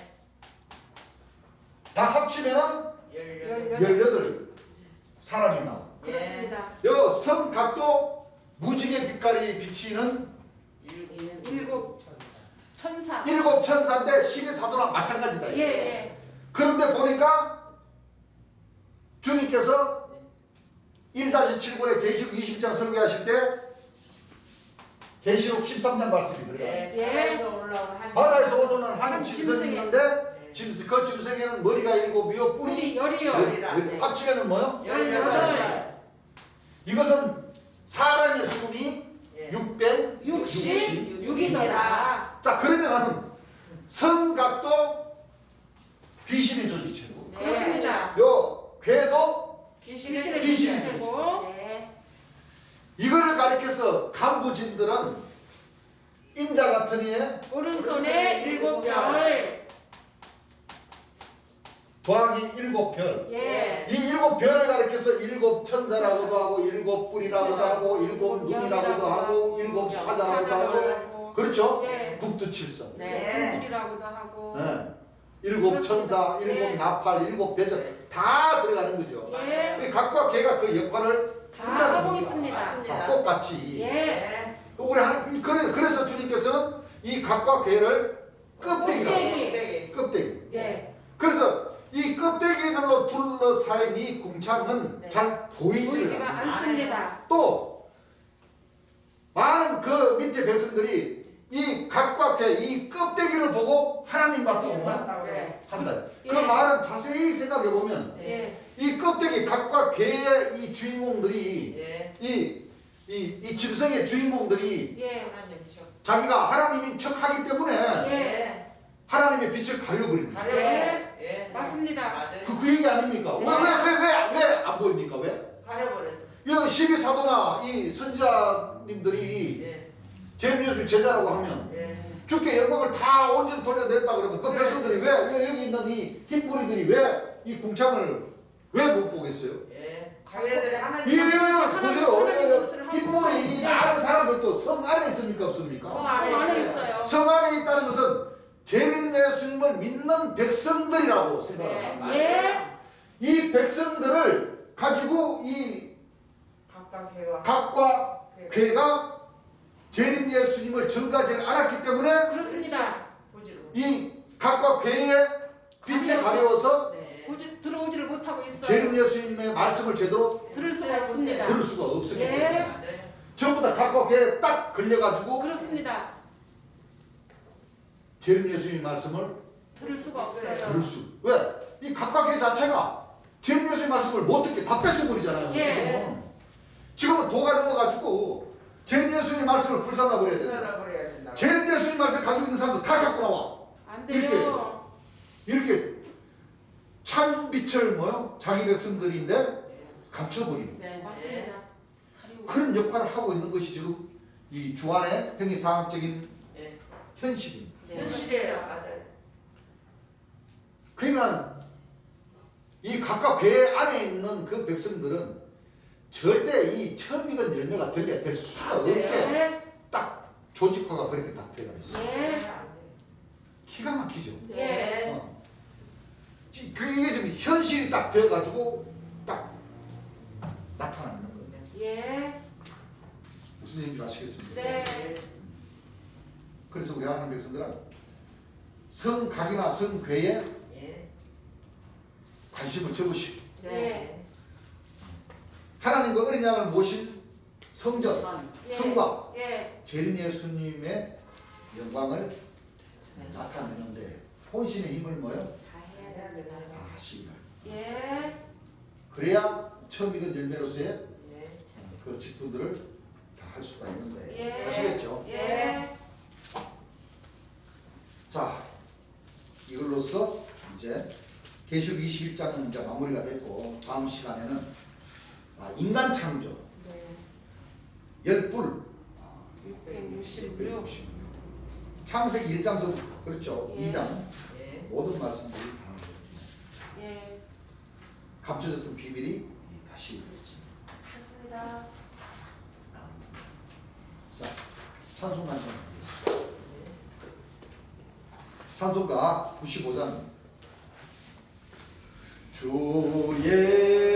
다 합치면은 18 사람이 나와. 그렇습니다. 요 성곽도 무지개 빛깔이 비치는 일곱 천사. 7천사인데 12사도랑 마찬가지다. 예. 예. 그런데 보니까 주님께서 1-7권의 계시록 20장 설교하실 때 계시록 13장 말씀이 들어가요. 바다에서 올라오는 한 짐승이 있는데 그 짐승에는 머리가 7이요 뿔이 열이요. 합치면은 뭐요? 18. 이것은 사람의 수이 666이더라. 66이더라. 자 그러면 성곽도 귀신의 조직체고 그렇습니다. 요 궤도 귀신의 귀신의 조직체고. 네. 이거를 가리켜서 간부진들은 인자 같은 이에 오른손에 7별. 더하기 7별. 예. 이 7별을 가리켜서 7천사라고도 하고 7뿔이라고도 하고 7눈이라고도 하고 7사자라고도 하고 그렇죠? 예. 북두칠성. 네. 등불이라고도 하고. 네. 7천사, 7나팔, 7대접 다 들어가는 거죠. 예. 각과 걔가 그 역할을 다 한다는 하고 겁니다. 있습니다. 다 똑같이. 예. 우리 그래서 주님께서는 이 각과 걔를 껍데기라고. 껍데기. 예. 그래서 이 껍데기들로 둘러싸인 이 궁창은 네. 잘 보이지가 보이지가 않아요. 않습니다. 또 많은 그 밑에 백성들이 이 각과 걔이 껍데기를 보고 하나님밖에 없나 네. 한다. 그 예. 말은 자세히 생각해 보면 예. 이 껍데기 각과 걔의 이 주인공들이 이 짐승의 주인공들이 예. 자기가 하나님인 척하기 때문에 예. 하나님의 빛을 가려버립니다. 맞습니다. 그 얘기 아닙니까? 왜 안 보입니까? 왜? 가려버렸어. 이 12사도나 이 선지자님들이 재미예수 제자라고 하면 주께 영광을 다 온전히 돌려냈다 그러면 그 백성들이 왜 여기 있는 이 흰뿌리들이 왜 이 궁창을 왜 못 보겠어요? 자기네들이 예, 하나님 보세요. 흰뿌리 이 많은 사람들도 성 안에 있습니까? 없습니까? 성 안에 있어요. 성 안에 있다는 것은 재림 예수님을 믿는 백성들이라고 생각합니다. 예. 이 백성들을 가지고 이 각과 괴가 재림 예수님을 전가지 않았기 때문에 그렇습니다. 이 각과 괴의 빛에 가려워서 들어오지를 못하고 있어요. 재림 예수님의 말씀을 제대로 들을 수가 없습니다. 들을 수가 없었기 예. 때문에 전부 다 각과 괴에 딱 걸려가지고 그렇습니다. 재림 예수님의 말씀을 들을 수가 없어요. 들을 수. 왜? 이 각과 괴 자체가 재림 예수님의 말씀을 못 듣게 다 뺏어버리잖아요. 예. 지금은 도가 넘어가지고 재림 예수님의 말씀을 불살라 버려야 된다. 재림 예수님 말씀 가지고 있는 사람들 다 갖고 나와. 안 돼요. 이렇게 참 빛을 자기 백성들인데 감춰버리는 네. 맞습니다. 그런 역할을 하고 있는 것이 지금 이 주안의 행위상학적인 예. 현실입니다. 네. 현실이에요. 맞아요. 그러니까 이 각각 궤 안에 있는 그 백성들은 절대 이 처음이건 열매가 될 수가 없게 네. 딱 조직화가 그렇게 딱 되어 있어요. 네. 기가 막히죠. 예. 어. 이게 지금 현실이 딱 되어가지고 딱 나타나는 거예요. 예. 무슨 얘기인지 아시겠습니까? 네. 그래서 우리 하나님 백성들은 성각이나 성궤에 예. 관심을 접으시고 네. 하나님과 어린 양을 모신 성전, 예. 성과, 예. 재림 예수님의 영광을 나타내는데 본신의 힘을 뭐요? 다 해야 됩니다. 다 하시기를. 예. 그래야 처음 익은 열매로서의 예. 그 직분들을 다 할 수가 있는 거예요. 예. 아시겠죠? 예. 자, 이걸로써 이제 계시록 21장은 이제 마무리가 됐고 다음 시간에는 인간 창조, 네. 열불, 666. 창세기 1장서부터 그렇죠? 예. 2장 예. 모든 말씀들이 다 예. 감춰졌던 비밀이 다시 좋습니다. 나옵니다. 자, 찬송가 좀 하겠습니다. 찬송가 95장 주의